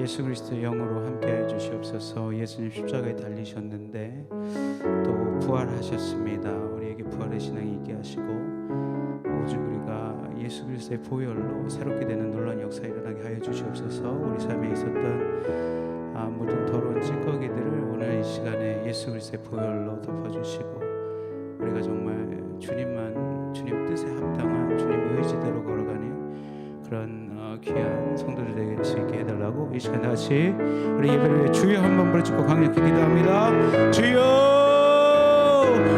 예수 그리스도의 영으로 함께해 주시옵소서. 예수님 십자가에 달리셨는데 또 부활하셨습니다. 우리에게 부활의 신앙이 있게 하시고 오직 우리가 예수 그리스도의 보혈로 새롭게 되는 놀라운 역사 일어나게 하여 주시옵소서. 우리 삶에 있었던 모든 더러운 찌꺼기들을 오늘 이 시간에 예수 그리스도의 보혈로 덮어주시고 우리가 정말 주님 뜻에 합당한 주님 의지대로 걸어가는 그런 귀한 성도들 될 수 있게 해달라고 이 시간 같이 우리 예배를 위해 주여 한번 부르짖고 강력히 기도합니다. 주여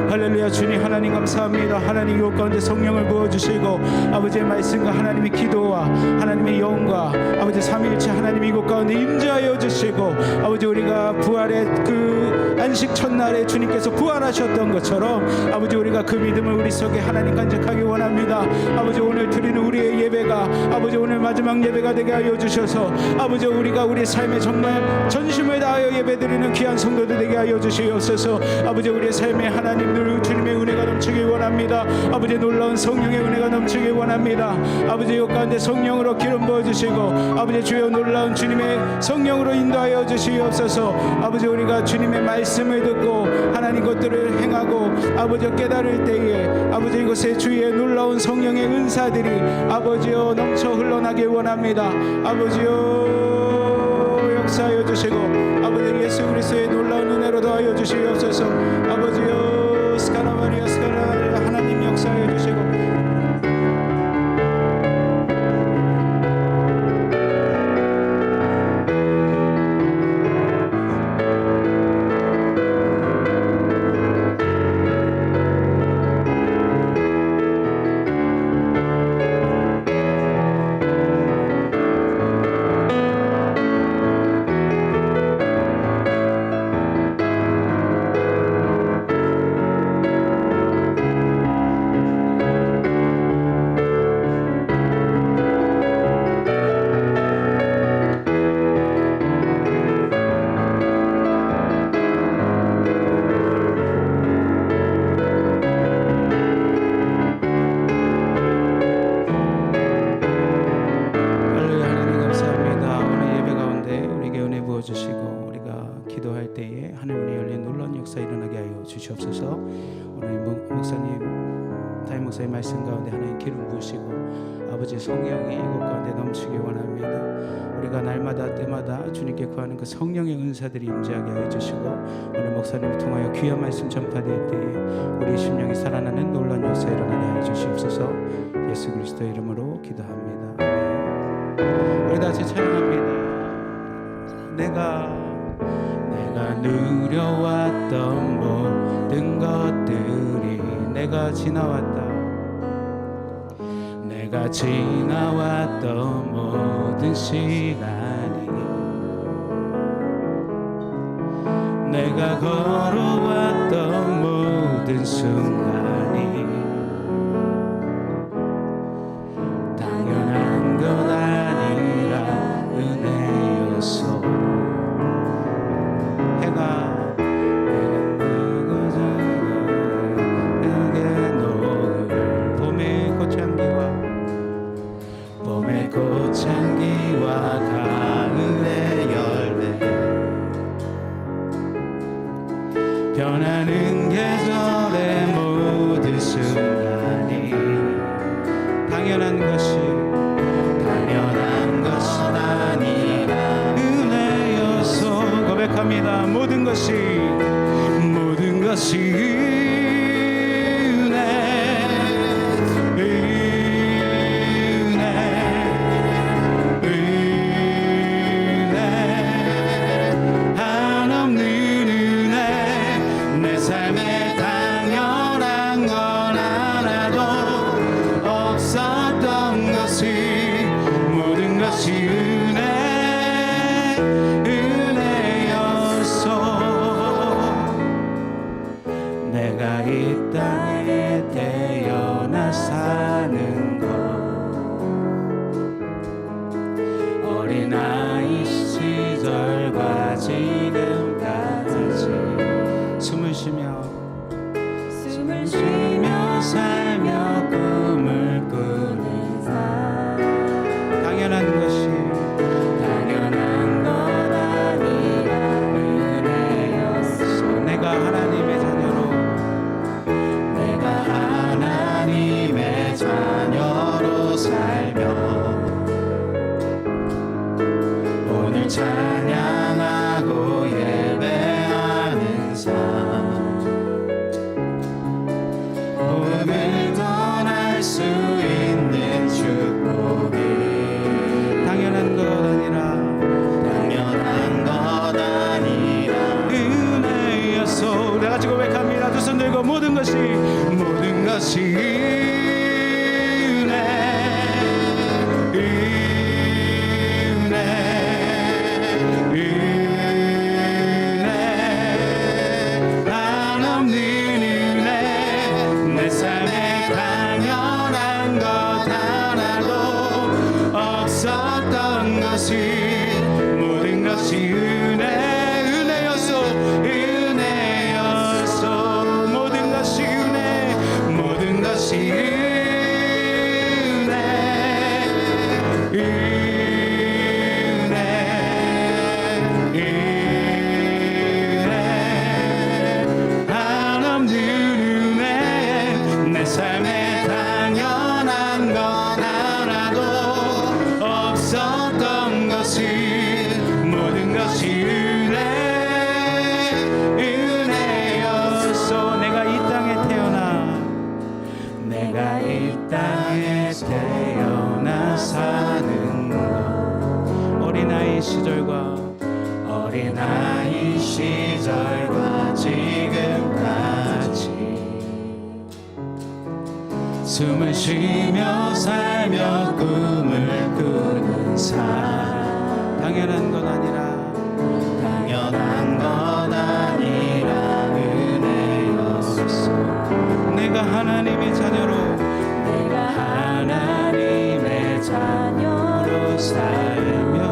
할렐루야. 주님 하나님 감사합니다. 하나님 이곳 가운데 성령을 부어주시고 아버지의 말씀과 하나님의 기도와 하나님의 영과 아버지 삼위일체 하나님 이곳 가운데 임재하여 주시고 아버지 우리가 부활의 그 안식 첫날에 주님께서 부활하셨던 것처럼 아버지 우리가 그 믿음을 우리 속에 하나님 간직하기 원합니다. 아버지 오늘 드리는 우리의 예배가 아버지 오늘 마지막 예배가 되게 하여 주셔서 아버지 우리가 우리 삶에 정말 전심을 다하여 예배드리는 귀한 성도들 되게 하여 주시옵소서. 아버지 우리의 삶에 하나님 늘 주님의 은혜가 넘치기 원합니다. 아버지 놀라운 성령의 은혜가 넘치기 원합니다. 아버지 이 가운데 성령으로 기름 부어주시고 아버지 주여 놀라운 주님의 성령으로 인도하여 주시옵소서. 아버지 우리가 주님의 말씀을 듣고 하나님 것들을 행하고 아버지 깨달을 때에 아버지 이곳에 주의 놀라운 성령의 은사들이 아버지여 넘쳐 흘러나길 원합니다. 아버지여 역사하여 주시고 아버지 예수 그리스도의 놀라운 은혜로 더하여 주시옵소서. 아버지여 스카라마리아 스카라 하나님 역사하여 주시고 주시옵소서. 오늘 목사님 담임 목사의 말씀 가운데 하나님 기름 부으시고 아버지 성령이 이곳 가운데 넘치기 원합니다. 우리가 날마다 때마다 주님께 구하는 그 성령의 은사들이 임재하게 하여 주시고 오늘 목사님을 통하여 귀한 말씀 전파될 때에 우리 심령이 살아나는 놀라운 역사 일어나게 하여 주시옵소서. 예수 그리스도의 이름으로 기도합니다. 아멘. 우리 다시 찬양합니다. 내가 누려왔던 모든 것들이 내가 지나왔던 모든 시간이 내가 걸어왔던 모든 순간이 당연한 것 아니라 은혜였어. 꽃향기와 가을의 열매 변하는 계절의 모든 순간이 당연한 것은 아니라 은혜였소. 고백합니다. 모든 것이 당연한 건 하나도 없었던 모든 것이 은혜였소. 모든 것이 은혜, 모든 것이 한없는 은혜. 내 삶에 당연한 건 하나도 없었던 것이 모든 것이 은혜였소. 내가 이 땅에 태어나 사는 것, 어린아이 시절과 지금까지 숨을 쉬며 살며 꿈을 꾸는 삶, 당연한 건 아니라 은혜였소. 내가 하나님의 자녀로 살며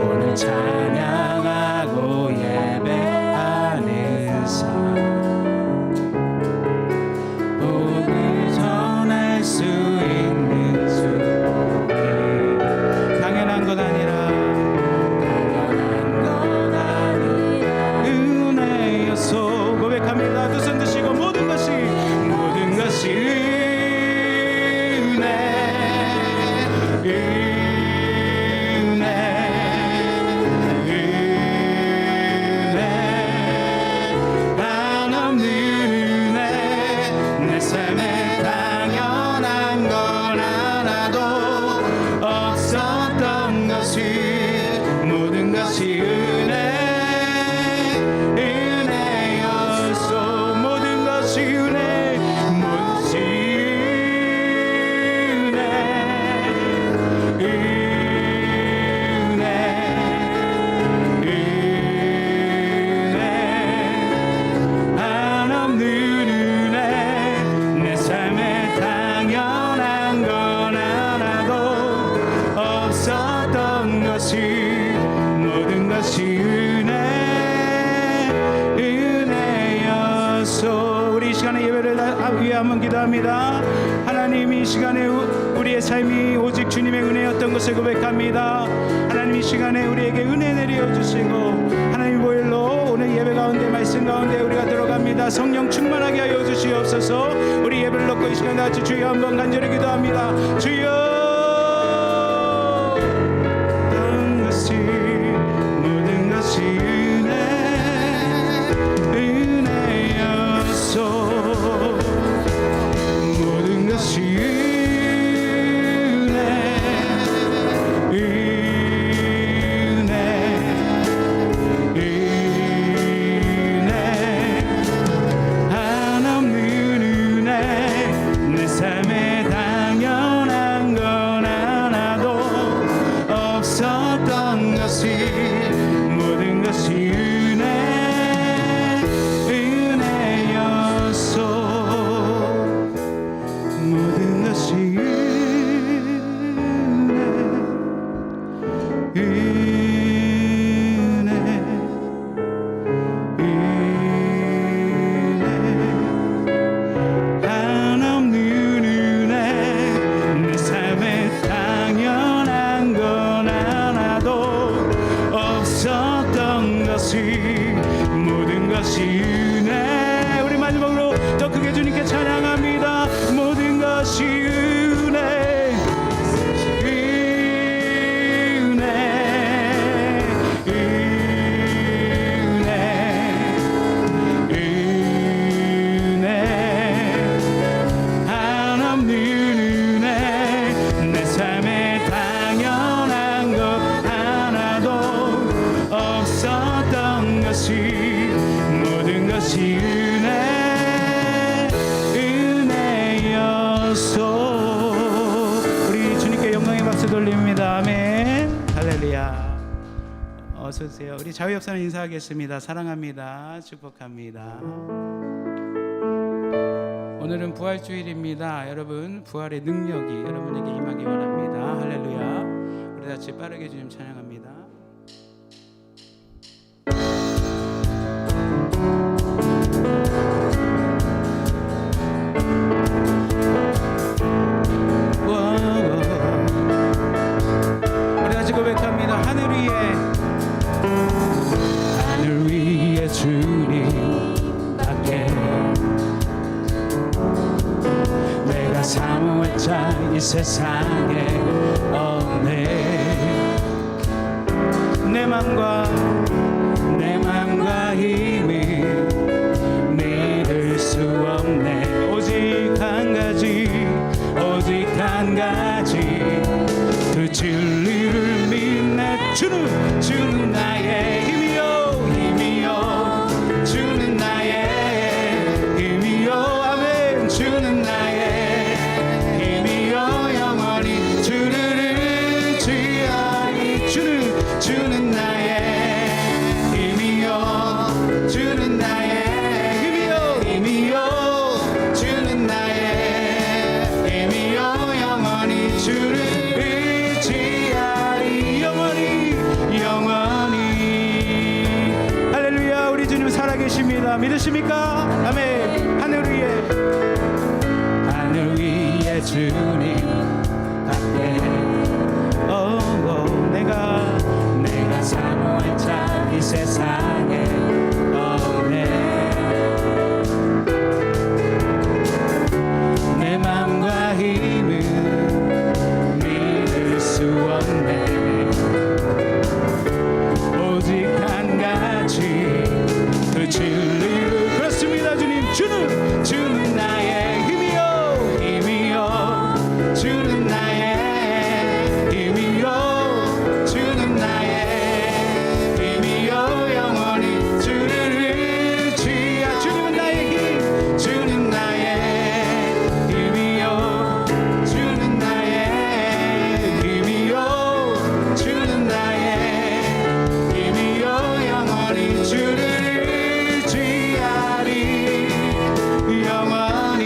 오늘 찬양하고 예배하는 삶, 복을 전할 수 있는 축복이 당연한 건 아니라 은혜였소. 고백합니다. 두 손 드시고 모든 것이 한없는 은혜. 내 삶에 당연한 건 하나도 없었던 것이 모든 것이 은혜였소. 모든 것이 은혜, 한없는 은혜. 내 삶에 당연한 건 하나도 없었던 것이 모든 것이 은혜였소. 우리 이 시간에 예배를 위해 한번 기도합니다. 하나님, 이 시간에 우리의 삶이 오직 주님의 은혜였던 것을 고백합니다. 하나님, 이 시간에 우리에게 은혜 내려주시고 하나님 보일로 오늘 예배 가운데 말씀 가운데 우리가 들어갑니다. 성령 충만하게 하여 주시옵소서. 우리 예배를 놓고 이 시간 같이 주여 한번 간절히 기도합니다. 주여, 모든 것이 은혜였소. 모든 것이 한없는 은혜. 내 삶에 당연한 건 하나도 없었던 것이 모든 것이 은혜였소. 모든 것이 한없는 은혜. 내 삶에 당연한 건 하나도 없었던 것이 모든 것이 은혜. 우리 마지막으로 더 크게 주님께 찬양합니다. 모든 것이 은혜. 한없는 은혜. 내 삶에 당연한 것 하나도 없었던 것이 모든 것이 은혜였소. 우리 주님께 영광의 박수 돌립니다. 아멘. 할렐루야. 어서 오세요. 우리 자유협사는 인사하겠습니다. 사랑합니다. 축복합니다. 오늘은 부활주일입니다. 여러분 부활의 능력이 여러분에게 임하기 원합니다. 할렐루야. 우리 같이 빠르게 주님 찬양합니다. 우리 같이 고백합니다. 하늘 위에 주님 밖에 내가 사모할 자 이 세상에 없네. 내 맘과 힘이 믿을 수 없네. 오직 한 가지 그 진리를 믿네. 주는 나의 힘이요 주는 나의 힘이요. 아멘. 주는 나의 힘이요 영원히 주를 의지하리. 주는 나의 힘이요 주는 나의 힘이요 주는 나의 힘이요 영원히 주를 의지하리. 영원히 할렐루야. 우리 주님 살아계십니다. 믿으십니까? 아멘. 하늘 위에 주님 밖에 내가 사모할 자 이 세상에 없네. 내 맘과 힘은 믿을 수 없네. 오직 한 가지 그 진리를. 그렇습니다. 주님. 주는 나의 힘이요 주는 나의 힘이요 주는 나의 힘이요 영원히 주를 의지하. 주님은 나의 힘. 주는 나의 힘이요 주는 나의 힘이요 주는 나의 힘이요 영원히 주를 의지하리. 영원히.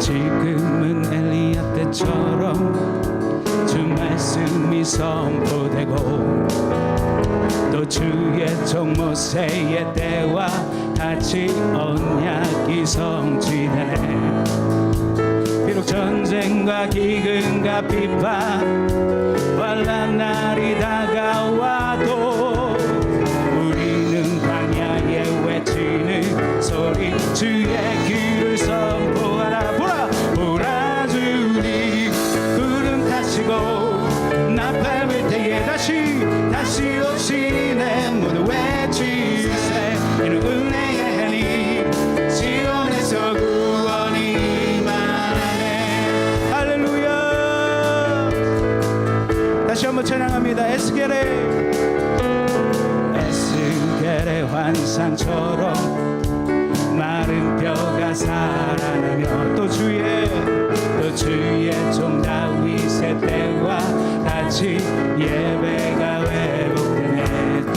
지금은 엘리야 때처럼 주 말씀이 선포되고 또 주의 종 모세의 때와 같이 언약이 성취되네. 비록 전쟁과 기근과 비판 환난 날이 다가와도 우리는 광야에 외치는 소리 주의 길을 선포하라. 보라 주님 구름 타시고 나팔을 때에 다시 오시네. 모두 외치세. 이는 은혜의 해니 시온에서 구원이 임하네. 할렐루야. 다시 한번 찬양합니다. 에스겔의 환상처럼 마른 뼈가 살아나며 또 주의 종 다윗의 때와 같이 예배가 회복되네.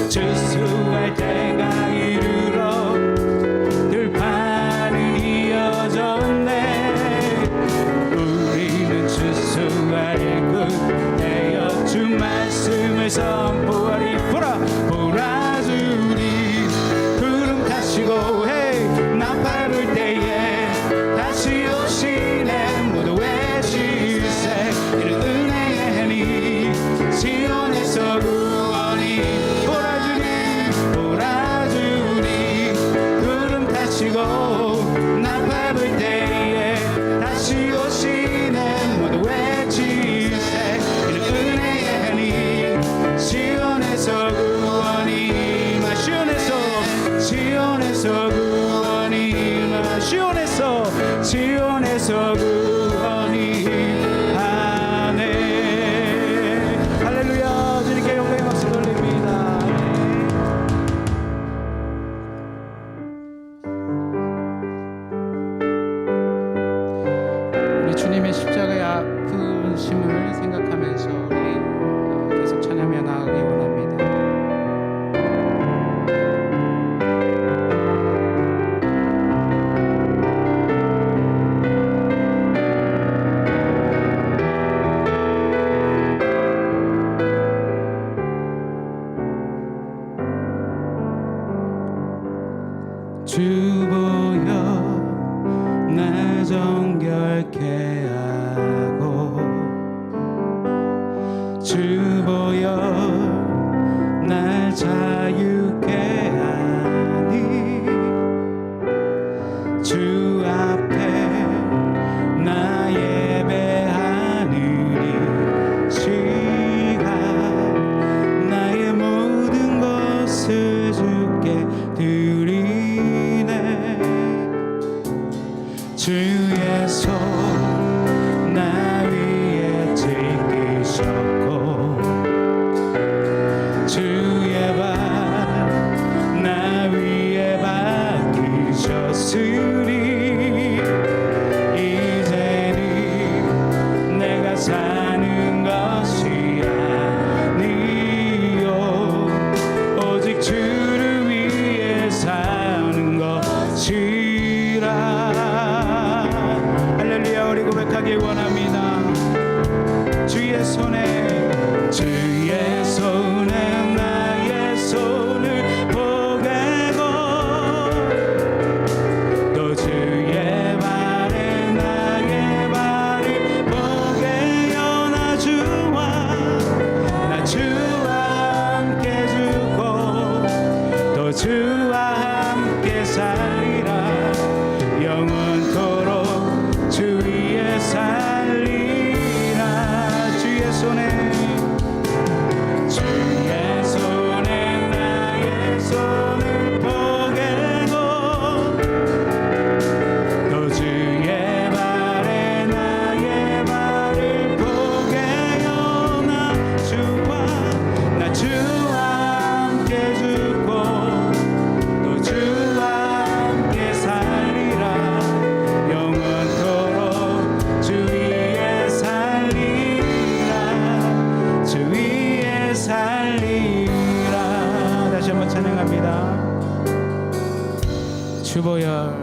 주수할 때가 이르러 들판은 이어졌네. 우리는 주수할 그 되어 주 말씀을 선포하리. 보라 주님 구름 타시고 나팔 불 때에 다시 오시네. 모두 외치세. 이는 은혜의 해니 시온에 주 보여 날 정결케 하고 주 보여 날 자유케 하니 주 앞에 나 예배하느니 시간 나의 모든 것을 주께 드리네 주의 손 나 위에 지키셨고 주의 발 나 위에 박히셨으니 이제는 내가 사는 것이 아니요 오직 주를 위해 사는 것이라. 할렐루야. 우리 고백하길 원합니다. 주의 손에 주의 손에 나의 손을 보게고 또 주의 발에 나의 발을 보게요 나 주와 함께 죽고 또 주와 함께 살리라 영원토록 주 위에 살리라. 주의 손에 나의 손을 보게고 또 주의 발에 나의 발을 보게요 나 주와 함께 죽고 또 주와 함께 살리라 영원토록 주 위에 살리라 주 위에 살리라. 다시 한번 찬양합니다. 주보여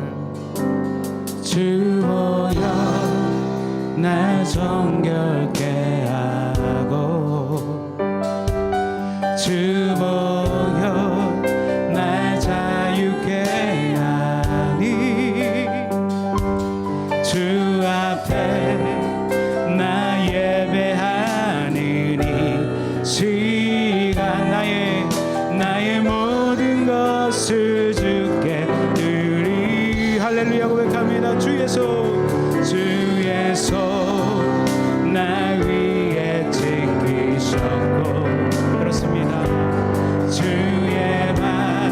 날 정결케 하고 주보여 날 자유케 하니 주 앞에 나 예배하느니 시간 나의 모든 것을 주께 드리. 할렐루야. 고백합니다. 주의 손 나 위에 지키셨고 그렇습니다. 주의 발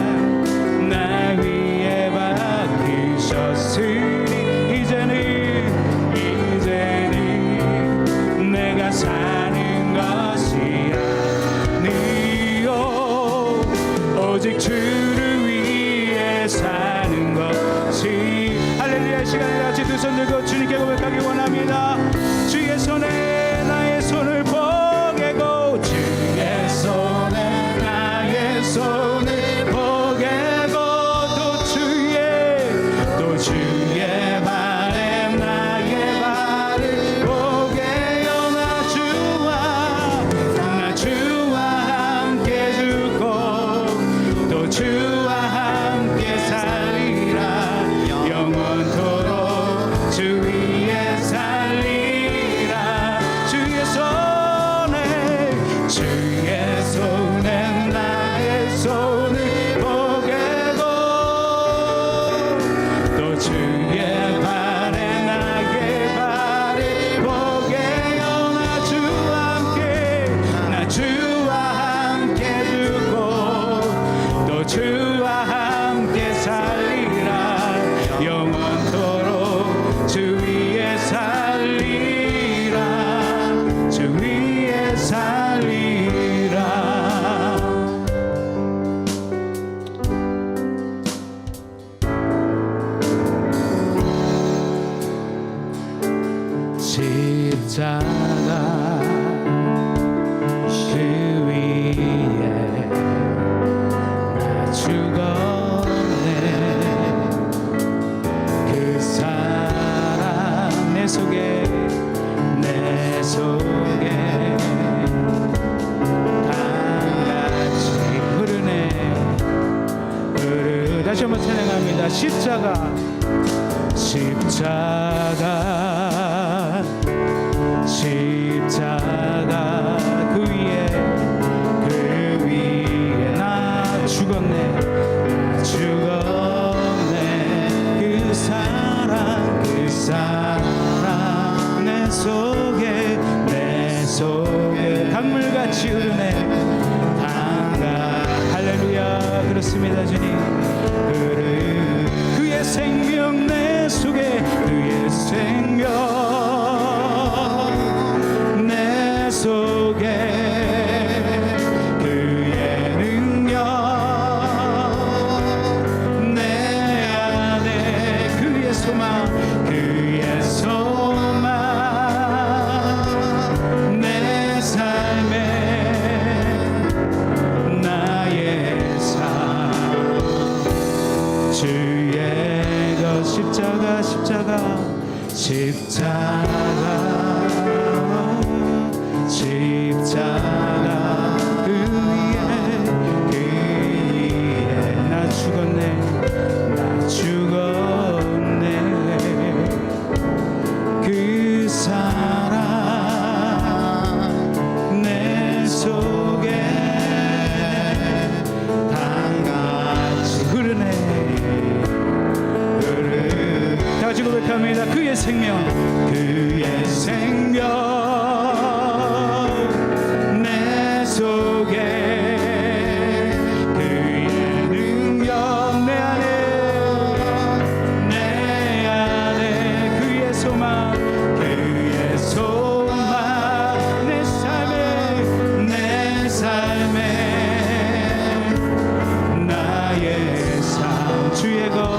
나 위에 박히셨으니 이제는 내가 사는 것이 아니요 오직 주를 위해 사는 것이. 할렐루야. 시간에 같이 두 손 들고 주님께 고백하기 원합니다. 주의 손에 나의 손을 보게고 주의 손에 나의 손을 보게고 또 주의 발에 나의 발을 보게요 나 주와 함께 죽고 또 주와 함께 살리라 영원토록 주 위에 살리라. 주의 손에 나의 손을 보게고 또 주의 발에 나의 발을 보게요 나 주와 함께 죽고 또 주와 함께 살리라 영원토록 주 위에 살리라 주 위에 살리라. 십자가 그 위에 나 죽었네 그 사랑 내 속에 강같이 흐르네 다시 한번 찬양합니다. 십자가 십자가 십자가 그 위에 나 죽었네 그 사랑 내 속에 강물같이 흐르네 할렐루야. 그렇습니다. 주님 그의 생명 내 속에 그의 생명 내 속에 그의 능력 내 안에 그의 소망 내 삶에 나의 삶 주의 것 십자가 그 위에 나 죽었네 그 사랑 내 속에 강같이 흐르네 다같이 고백합니다. 그의 생명 내 속에 그의 능력 내 안에 그의 소망 내 삶에 나의 삶 주의 것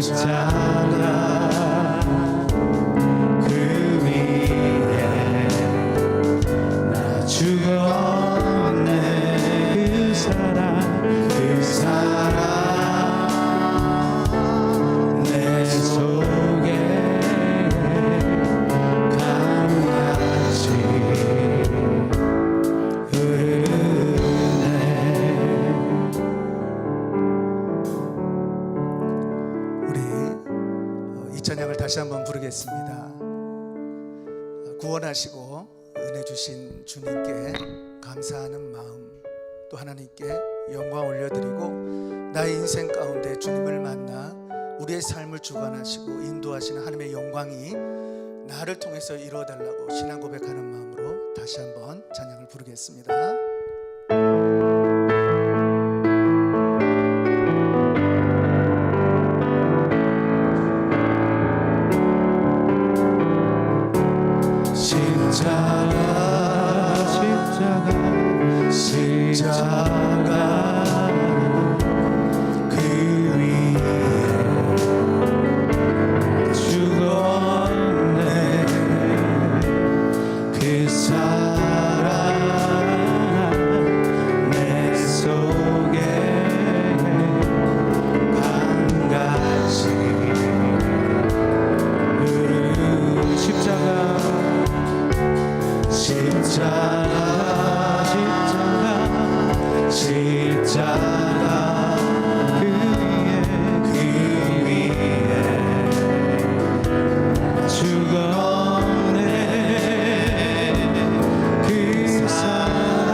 십자가 그 위에 나 죽었네 그 사랑 내 속에 강같이 찬양을 다시 한번 부르겠습니다. 구원하시고 은혜 주신 주님께 감사하는 마음, 또 하나님께 영광 올려드리고 나의 인생 가운데 주님을 만나 우리의 삶을 주관하시고 인도하시는 하나님의 영광이 나를 통해서 이루어달라고 신앙 고백하는 마음으로 다시 한번 찬양을 부르겠습니다. 십자가 그 위에 죽었네 그 사랑 내 속에 강같이 흐르는 십자가 그 위에 죽었네 그 사랑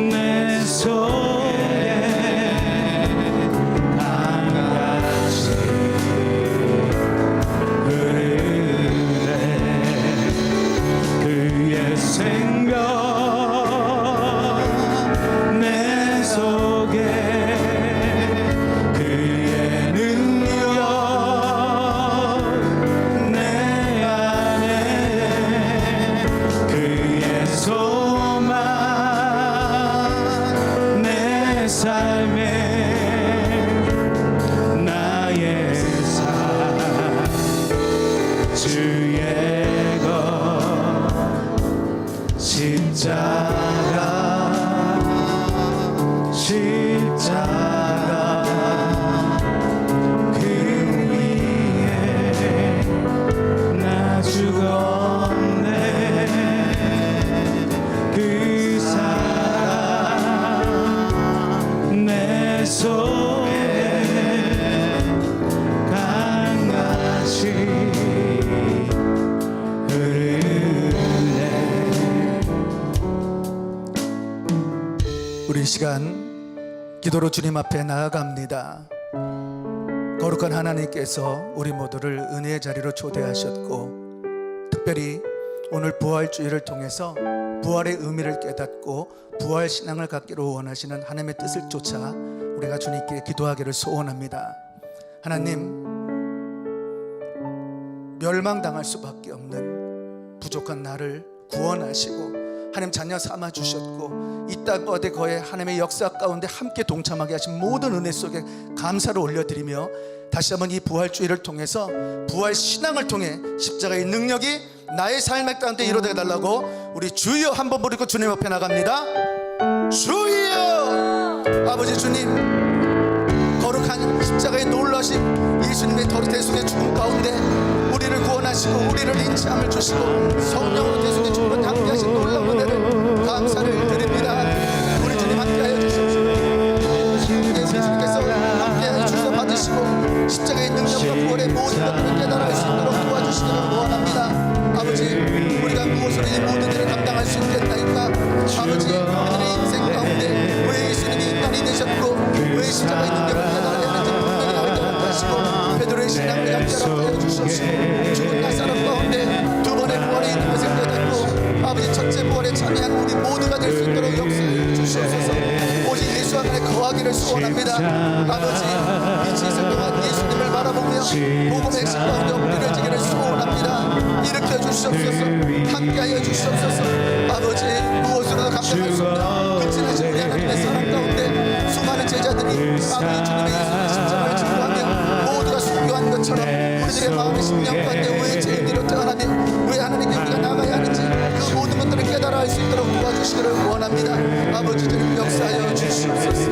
내 속에 강같이 흐르네 그의 생명 내 속에 그의 능력 내 안에 그의 소망 내 삶에 나의 삶 주의 것 십자가 그 위에 나 시간 기도로 주님 앞에 나아갑니다. 거룩한 하나님께서 우리 모두를 은혜의 자리로 초대하셨고, 특별히 오늘 부활주의를 통해서 부활의 의미를 깨닫고 부활 신앙을 갖기로 원하시는 하나님의 뜻을 쫓아 우리가 주님께 기도하기를 소원합니다. 하나님, 멸망당할 수밖에 없는 부족한 나를 구원하시고 하나님 자녀 삼아 주셨고, 이 땅 어디 거에 하나님의 역사 가운데 함께 동참하게 하신 모든 은혜 속에 감사를 올려드리며, 다시 한번 이 부활주의를 통해서 부활 신앙을 통해 십자가의 능력이 나의 삶의 가운데 이루어져 달라고 우리 주여 한번 부르고 주님 앞에 나갑니다. 주여! 아버지 주님, 거룩한 십자가의 놀라신 예수님의 대속의 죽음 가운데 우리를 구원하시고 우리를 인치함을 주시고 성령으로 대속의 죽음을 함께 하신 놀라운 은혜를 감사를 드립니다. 우리 주님 함께하여 주십시오. 예수님께서 함께하여 주셔서 받으시고 십자가의 능력과 부활의 모든 것들을 깨달을 수 있도록 도와주시기를 원합니다. 아버지, 우리가 무엇으로 이 모든 일을 감당할 수 있겠나이까? 아버지, 우리들의 인생 가운데 왜 예수님이 인간이 되셨고 왜 십자가의 능력을 깨달아야 하는지 분명히 알게 하시고 베드로의 신앙을 갖게 하여 주시옵시고, 죽은 나사렛 가운데 두 번의 부활이 있는 것을 깨닫고 아버지 첫째 부활에 참여한 우리 모두가 될 수 있도록 역사해 주시옵소서. 오직 예수 안에 거하기를 소원합니다. 아버지, 이 지선 동안 예수님을 바라보며 복음의 신 가운데 엎드려지기를 소원합니다. 일으켜 주시옵소서. 함께하여 주시옵소서. 아버지, 무엇으로도 감당할 수 없는 근친하신 우리 하나님의 사랑 가운데 수많은 제자들이 아버지 주님의 예수님의 십자가를 증거하며 모두가 순교한 것처럼 우리들의 마음의 심령 가운데 왜 죄인으로 태어나며 왜 하나님께 우리가 나가야 하는지 그 모든 것들을 깨달아 알 수 있도록 도와주시기를 원합니다. 아버지 주님 역사하여 주시옵소서.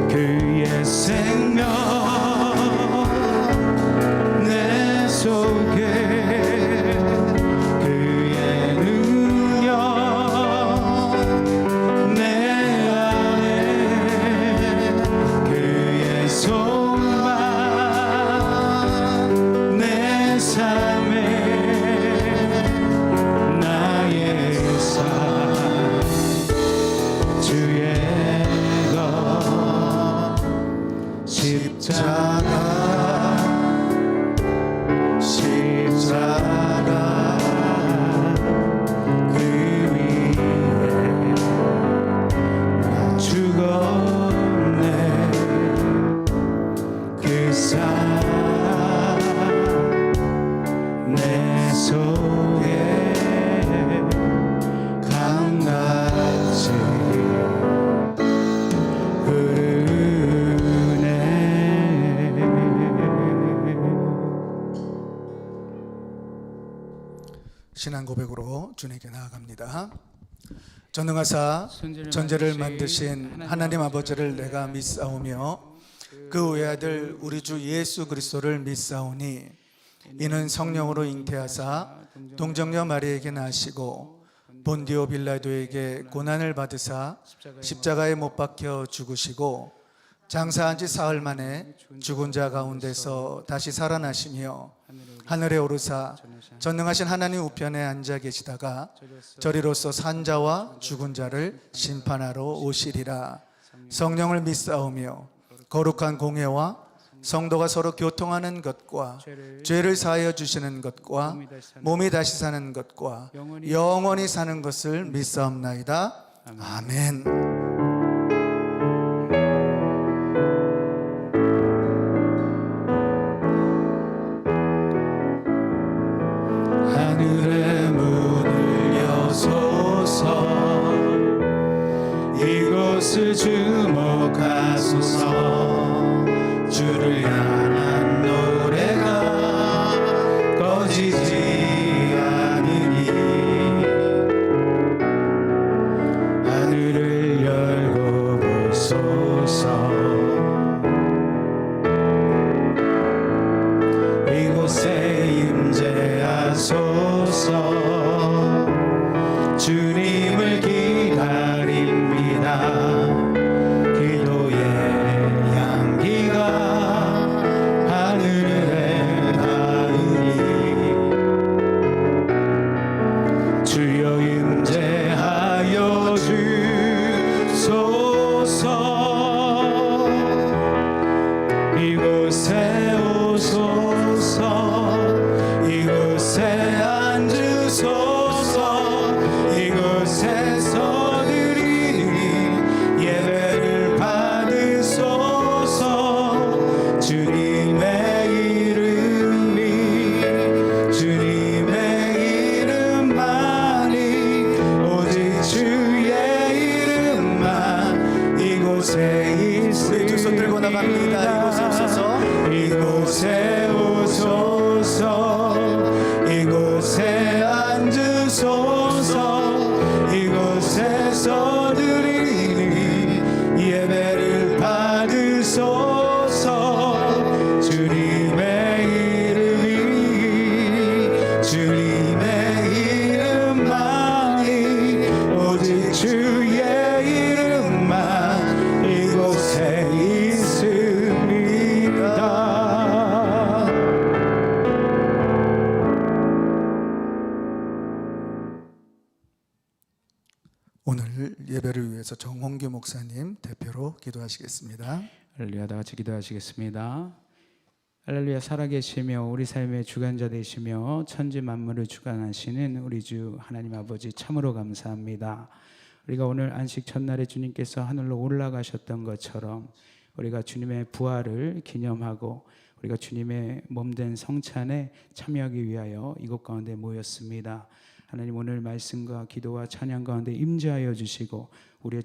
그의 생명 내 속에, 그의 능력 내 안에, 그의 소망 내 삶에, 나의 삶 주의 것 십자가 그 위에 나 죽었네. 그 사랑 내 속에 강같이 신앙 고백으로 주님께 나아갑니다. 전능하사 전제를 만드신 하나님 아버지를 내가 믿사오며 그 외아들 우리 주 예수 그리스도를 믿사오니, 이는 성령으로 잉태하사 동정녀 마리에게 나시고 본디오 빌라도에게 고난을 받으사 십자가에 못 박혀 죽으시고 장사한 지 사흘 만에 죽은 자 가운데서 다시 살아나시며 하늘에 오르사 전능하신 하나님 우편에 앉아 계시다가 저리로서 산자와 죽은 자를 심판하러 오시리라. 성령을 믿사오며 거룩한 공회와 성도가 서로 교통하는 것과 죄를 사하여 주시는 것과 몸이 다시 사는 것과 영원히 사는 것을 믿사옵나이다. 아멘. 하늘의 문을 여소서, 이곳을 주목하소서. 주를 향한 노래가 꺼지지 않으니, 하늘을 열고 보소서. 이곳에 임재하소서. 주님을 기다립니다. 기도의 향기가 하늘에 닿으니, 주여 임재하여 주소서. 오늘 예배를 위해서 정홍규 목사님 대표로 기도하시겠습니다. 할렐루야. 다 같이 기도하시겠습니다. 할렐루야. 살아계시며 우리 삶의 주관자 되시며 천지 만물을 주관하시는 우리 주 하나님 아버지 참으로 감사합니다. 우리가 오늘 안식 첫날에 주님께서 하늘로 올라가셨던 것처럼 우리가 주님의 부활을 기념하고 우리가 주님의 몸된 성찬에 참여하기 위하여 이곳 가운데 모였습니다. 하나님, 오늘 말씀과 기도와 찬양 가운데 임재하여 주시고 우리의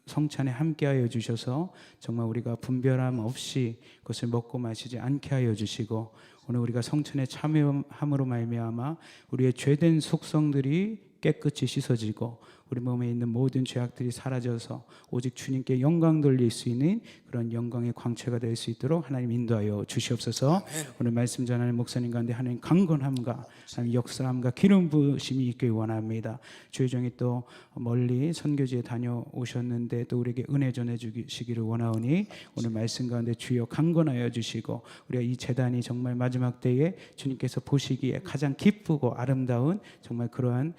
성찬에 함께하여 주셔서 정말 우리가 분별함 없이 그것을 먹고 마시지 않게 하여 주시고 오늘 우리가 성찬에 참여함으로 말미암아 우리의 죄된 속성들이 깨끗이 씻어지고 우리 몸에 있는 모든 죄악들이 사라져서 오직 주님께 영광 돌릴 수 있는 그런 영광의 광채가 될 수 있도록 하나님 인도하여 주시옵소서. 오늘 말씀 전하는 목사님 가운데 하나님 강건함과 하나님 역사함과 기름 부으심이 있길 원합니다. 주의 종이 또 멀리 선교지에 다녀오셨는데 또 우리에게 은혜 전해 주시기를 원하오니 오늘 말씀 가운데 주여 강건하여 주시고 우리가 이 제단이 정말 마지막 때에 주님께서 보시기에 가장 기쁘고 아름다운 정말 그러한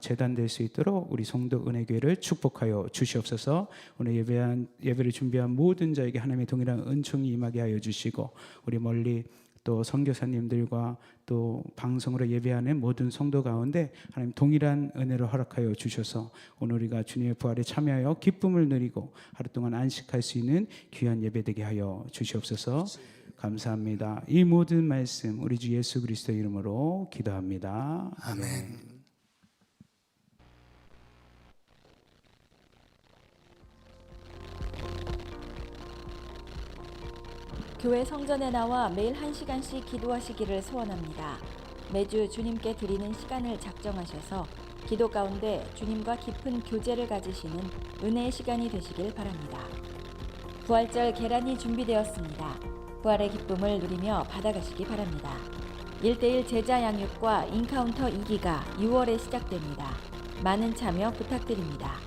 제단 될 수 있도록 우리 성도 은혜교회를 축복하여 주시옵소서. 오늘 예배를 준비한 모든 자에게 하나님의 동일한 은총이 임하게 하여 주시고 우리 멀리 또 선교사님들과 또 방송으로 예배하는 모든 성도 가운데 하나님 동일한 은혜를 허락하여 주셔서 오늘 우리가 주님의 부활에 참여하여 기쁨을 누리고 하루 동안 안식할 수 있는 귀한 예배 되게 하여 주시옵소서. 감사합니다. 이 모든 말씀 우리 주 예수 그리스도의 이름으로 기도합니다. 아멘. 교회 성전에 나와 매일 1시간씩 기도하시기를 소원합니다. 매주 주님께 드리는 시간을 작정하셔서 기도 가운데 주님과 깊은 교제를 가지시는 은혜의 시간이 되시길 바랍니다. 부활절 계란이 준비되었습니다. 부활의 기쁨을 누리며 받아가시기 바랍니다. 1:1 제자 양육과 인카운터 2기가 6월에 시작됩니다. 많은 참여 부탁드립니다.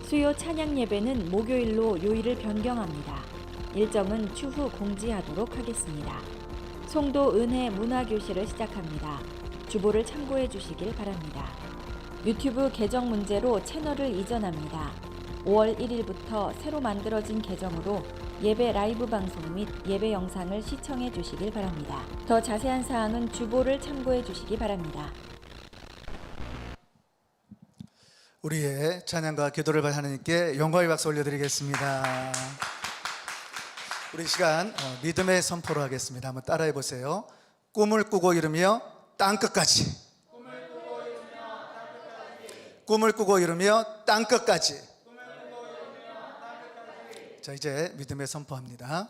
수요 찬양 예배는 목요일로 요일을 변경합니다. 일정은 추후 공지하도록 하겠습니다. 송도 은혜 문화교실을 시작합니다. 주보를 참고해 주시길 바랍니다. 유튜브 계정 문제로 채널을 이전합니다. 5월 1일부터 새로 만들어진 계정으로 예배 라이브 방송 및 예배 영상을 시청해 주시길 바랍니다. 더 자세한 사항은 주보를 참고해 주시기 바랍니다. 우리의 찬양과 기도를 받은 하나님께 영광의 박수 올려드리겠습니다. 우리 시간 믿음의 선포로 하겠습니다. 한번 따라해 보세요. 꿈을 꾸고 이루며 땅끝까지. 꿈을 꾸고 이루며 땅끝까지. 자, 이제 믿음의 선포합니다.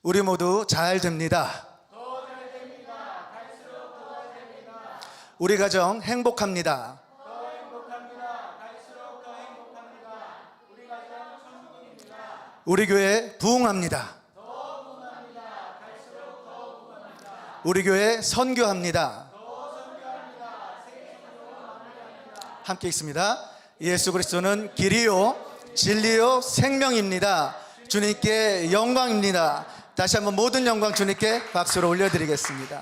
우리 모두 잘 됩니다. 우리 가정 행복합니다. 우리 교회 부흥합니다. 우리 교회 선교합니다. 함께 있습니다. 예수 그리스도는 길이요 진리요 생명입니다. 주님께 영광입니다. 다시 한번 모든 영광 주님께 박수로 올려드리겠습니다.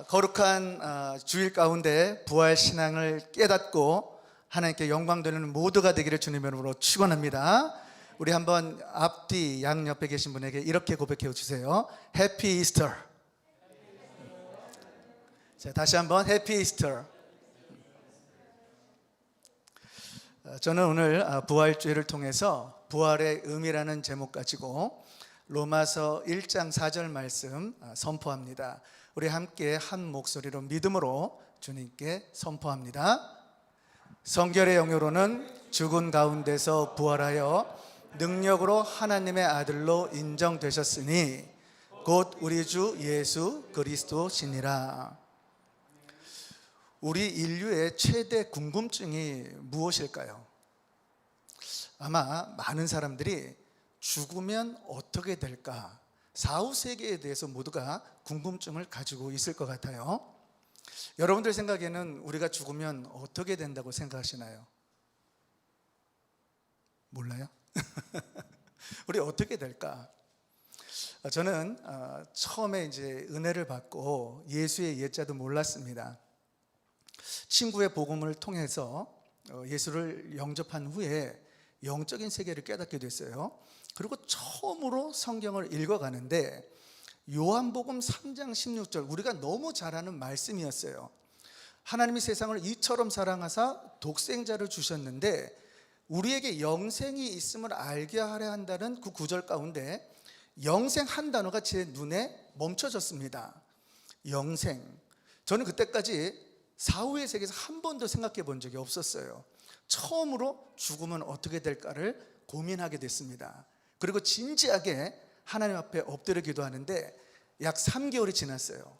거룩한 주일 가운데 부활 신앙을 깨닫고 하나님께 영광 돌리는 모두가 되기를 주님의 이름으로 축원합니다. 우리 한번 앞뒤 양옆에 계신 분에게 이렇게 고백해 주세요. 해피 이스터. 자, 다시 한번 해피 이스터. 저는 오늘 부활주일을 통해서 부활의 의미라는 제목 가지고 로마서 1장 4절 말씀 선포합니다. 우리 함께 한 목소리로 믿음으로 주님께 선포합니다. 성결의 영으로는 죽은 가운데서 부활하여 능력으로 하나님의 아들로 인정되셨으니 곧 우리 주 예수 그리스도시니라. 우리 인류의 최대 궁금증이 무엇일까요? 아마 많은 사람들이 죽으면 어떻게 될까? 사후세계에 대해서 모두가 궁금증을 가지고 있을 것 같아요. 여러분들 생각에는 우리가 죽으면 어떻게 된다고 생각하시나요? 몰라요? 우리 어떻게 될까? 저는 처음에 이제 은혜를 받고 예수의 예자도 몰랐습니다. 친구의 복음을 통해서 예수를 영접한 후에 영적인 세계를 깨닫게 됐어요. 그리고 처음으로 성경을 읽어가는데 요한복음 3장 16절, 우리가 너무 잘 아는 말씀이었어요. 하나님이 세상을 이처럼 사랑하사 독생자를 주셨는데 우리에게 영생이 있음을 알게 하려 한다는 그 구절 가운데 영생 한 단어가 제 눈에 멈춰졌습니다. 영생. 저는 그때까지 사후의 세계에서 한 번도 생각해 본 적이 없었어요. 처음으로 죽으면 어떻게 될까를 고민하게 됐습니다. 그리고 진지하게 하나님 앞에 엎드려 기도하는데 약 3개월이 지났어요.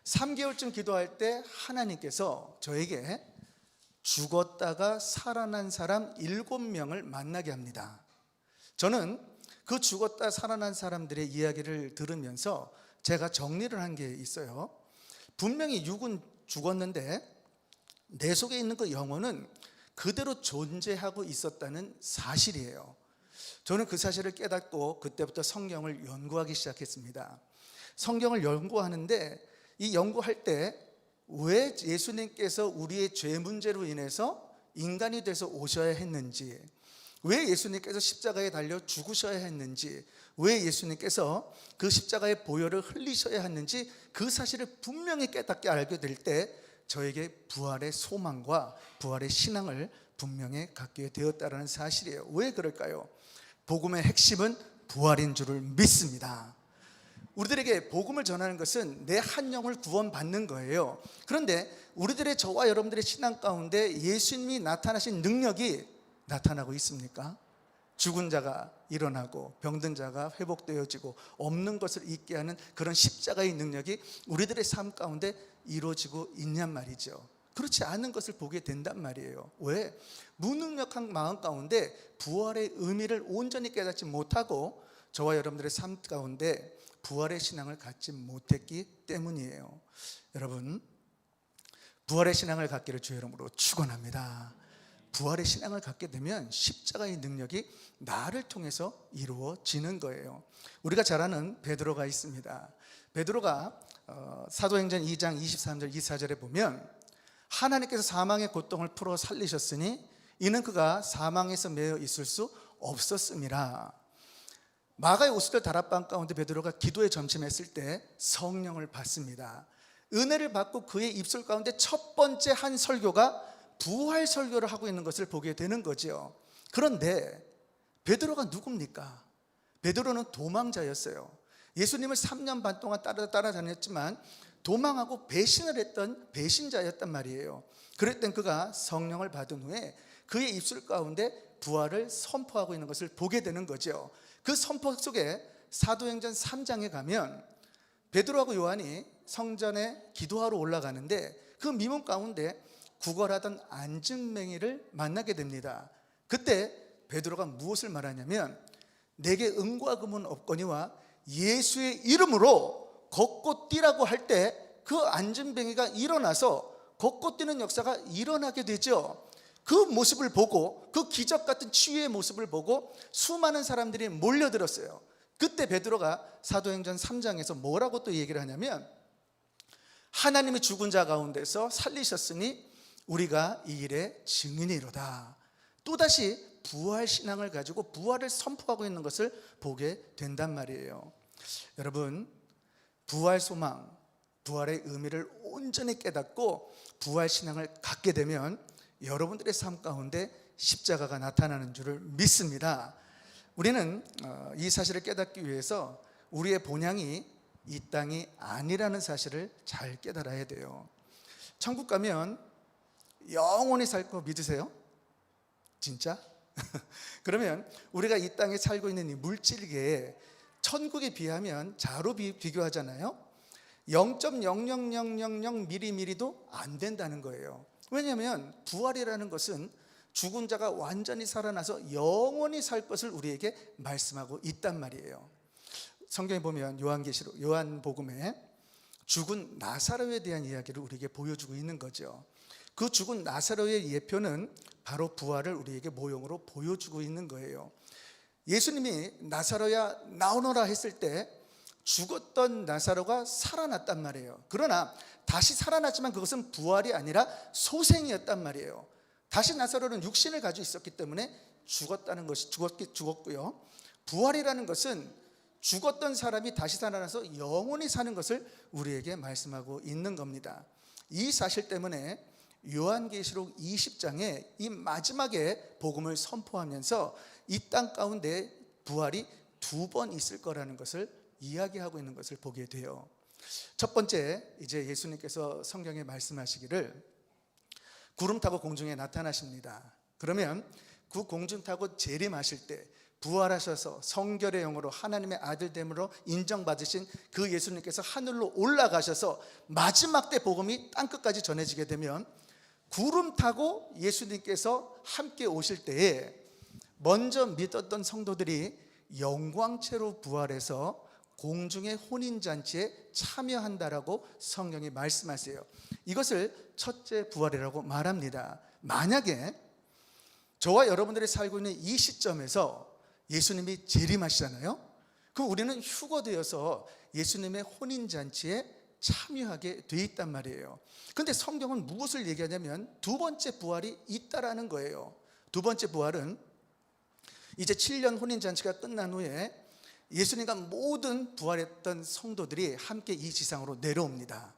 3개월쯤 기도할 때 하나님께서 저에게 죽었다가 살아난 사람 7명을 만나게 합니다. 저는 그 죽었다 살아난 사람들의 이야기를 들으면서 제가 정리를 한 게 있어요. 분명히 육은 죽었는데 내 속에 있는 그 영혼은 그대로 존재하고 있었다는 사실이에요. 저는 그 사실을 깨닫고 그때부터 성경을 연구하기 시작했습니다. 성경을 연구하는데 이 연구할 때 왜 예수님께서 우리의 죄 문제로 인해서 인간이 돼서 오셔야 했는지, 왜 예수님께서 십자가에 달려 죽으셔야 했는지, 왜 예수님께서 그 십자가의 보혈을 흘리셔야 했는지 그 사실을 분명히 깨닫게 알게 될 때 저에게 부활의 소망과 부활의 신앙을 분명히 갖게 되었다는 사실이에요. 왜 그럴까요? 복음의 핵심은 부활인 줄을 믿습니다. 우리들에게 복음을 전하는 것은 내 한 영을 구원받는 거예요. 그런데 우리들의, 저와 여러분들의 신앙 가운데 예수님이 나타나신 능력이 나타나고 있습니까? 죽은 자가 일어나고 병든 자가 회복되어지고 없는 것을 있게 하는 그런 십자가의 능력이 우리들의 삶 가운데 이루어지고 있냔 말이죠. 그렇지 않은 것을 보게 된단 말이에요. 왜? 무능력한 마음 가운데 부활의 의미를 온전히 깨닫지 못하고 저와 여러분들의 삶 가운데 부활의 신앙을 갖지 못했기 때문이에요. 여러분, 부활의 신앙을 갖기를 주의 이름으로 축원합니다. 부활의 신앙을 갖게 되면 십자가의 능력이 나를 통해서 이루어지는 거예요. 우리가 잘 아는 베드로가 있습니다. 베드로가 사도행전 2장 23절 24절에 보면 하나님께서 사망의 고통을 풀어 살리셨으니 이는 그가 사망에서 매여 있을 수 없었음이라. 마가의 오순절 다락방 가운데 베드로가 기도에 점침했을 때 성령을 받습니다. 은혜를 받고 그의 입술 가운데 첫 번째 한 설교가 부활 설교를 하고 있는 것을 보게 되는 거죠. 그런데 베드로가 누굽니까? 베드로는 도망자였어요. 예수님을 3년 반 동안 따라다녔지만 도망하고 배신을 했던 배신자였단 말이에요. 그럴 땐 그가 성령을 받은 후에 그의 입술 가운데 부활을 선포하고 있는 것을 보게 되는 거죠. 그 선포 속에 사도행전 3장에 가면 베드로하고 요한이 성전에 기도하러 올라가는데 그 미문 가운데 구걸하던 안증맹이를 만나게 됩니다. 그때 베드로가 무엇을 말하냐면 내게 은과 금은 없거니와 예수의 이름으로 걷고 뛰라고 할 때 그 안증뱅이가 일어나서 걷고 뛰는 역사가 일어나게 되죠. 그 모습을 보고, 그 기적 같은 치유의 모습을 보고 수많은 사람들이 몰려들었어요. 그때 베드로가 사도행전 3장에서 뭐라고 또 얘기를 하냐면 하나님이 죽은 자 가운데서 살리셨으니 우리가 이 일의 증인이로다. 또다시 부활 신앙을 가지고 부활을 선포하고 있는 것을 보게 된단 말이에요. 여러분, 부활 소망, 부활의 의미를 온전히 깨닫고 부활 신앙을 갖게 되면 여러분들의 삶 가운데 십자가가 나타나는 줄을 믿습니다. 우리는 이 사실을 깨닫기 위해서 우리의 본향이 이 땅이 아니라는 사실을 잘 깨달아야 돼요. 천국 가면 영원히 살 거 믿으세요? 진짜? 그러면 우리가 이 땅에 살고 있는 이 물질계에 천국에 비하면 자로 비교하잖아요. 0.00000mm도 안 된다는 거예요. 왜냐하면 부활이라는 것은 죽은 자가 완전히 살아나서 영원히 살 것을 우리에게 말씀하고 있단 말이에요. 성경에 보면 요한복음에 죽은 나사로에 대한 이야기를 우리에게 보여주고 있는 거죠. 그 죽은 나사로의 예표는 바로 부활을 우리에게 모형으로 보여주고 있는 거예요. 예수님이 나사로야 나오너라 했을 때 죽었던 나사로가 살아났단 말이에요. 그러나 다시 살아났지만 그것은 부활이 아니라 소생이었단 말이에요. 다시 나사로는 육신을 가지고 있었기 때문에 죽었다는 것이 죽었고요. 부활이라는 것은 죽었던 사람이 다시 살아나서 영원히 사는 것을 우리에게 말씀하고 있는 겁니다. 이 사실 때문에 요한계시록 20장에 이 마지막에 복음을 선포하면서 이 땅 가운데 부활이 2번 있을 거라는 것을 이야기하고 있는 것을 보게 돼요. 첫 번째, 이제 예수님께서 성경에 말씀하시기를 구름 타고 공중에 나타나십니다. 그러면 그 공중 타고 재림하실 때 부활하셔서 성결의 영으로 하나님의 아들됨으로 인정받으신 그 예수님께서 하늘로 올라가셔서 마지막 때 복음이 땅끝까지 전해지게 되면 구름 타고 예수님께서 함께 오실 때에 먼저 믿었던 성도들이 영광체로 부활해서 공중의 혼인잔치에 참여한다라고 성경이 말씀하세요. 이것을 첫째 부활이라고 말합니다. 만약에 저와 여러분들이 살고 있는 이 시점에서 예수님이 재림하시잖아요. 그럼 우리는 휴거되어서 예수님의 혼인잔치에 참여하게 돼 있단 말이에요. 그런데 성경은 무엇을 얘기하냐면 2번째 부활이 있다라는 거예요. 2번째 부활은 이제 7년 혼인잔치가 끝난 후에 예수님과 모든 부활했던 성도들이 함께 이 지상으로 내려옵니다.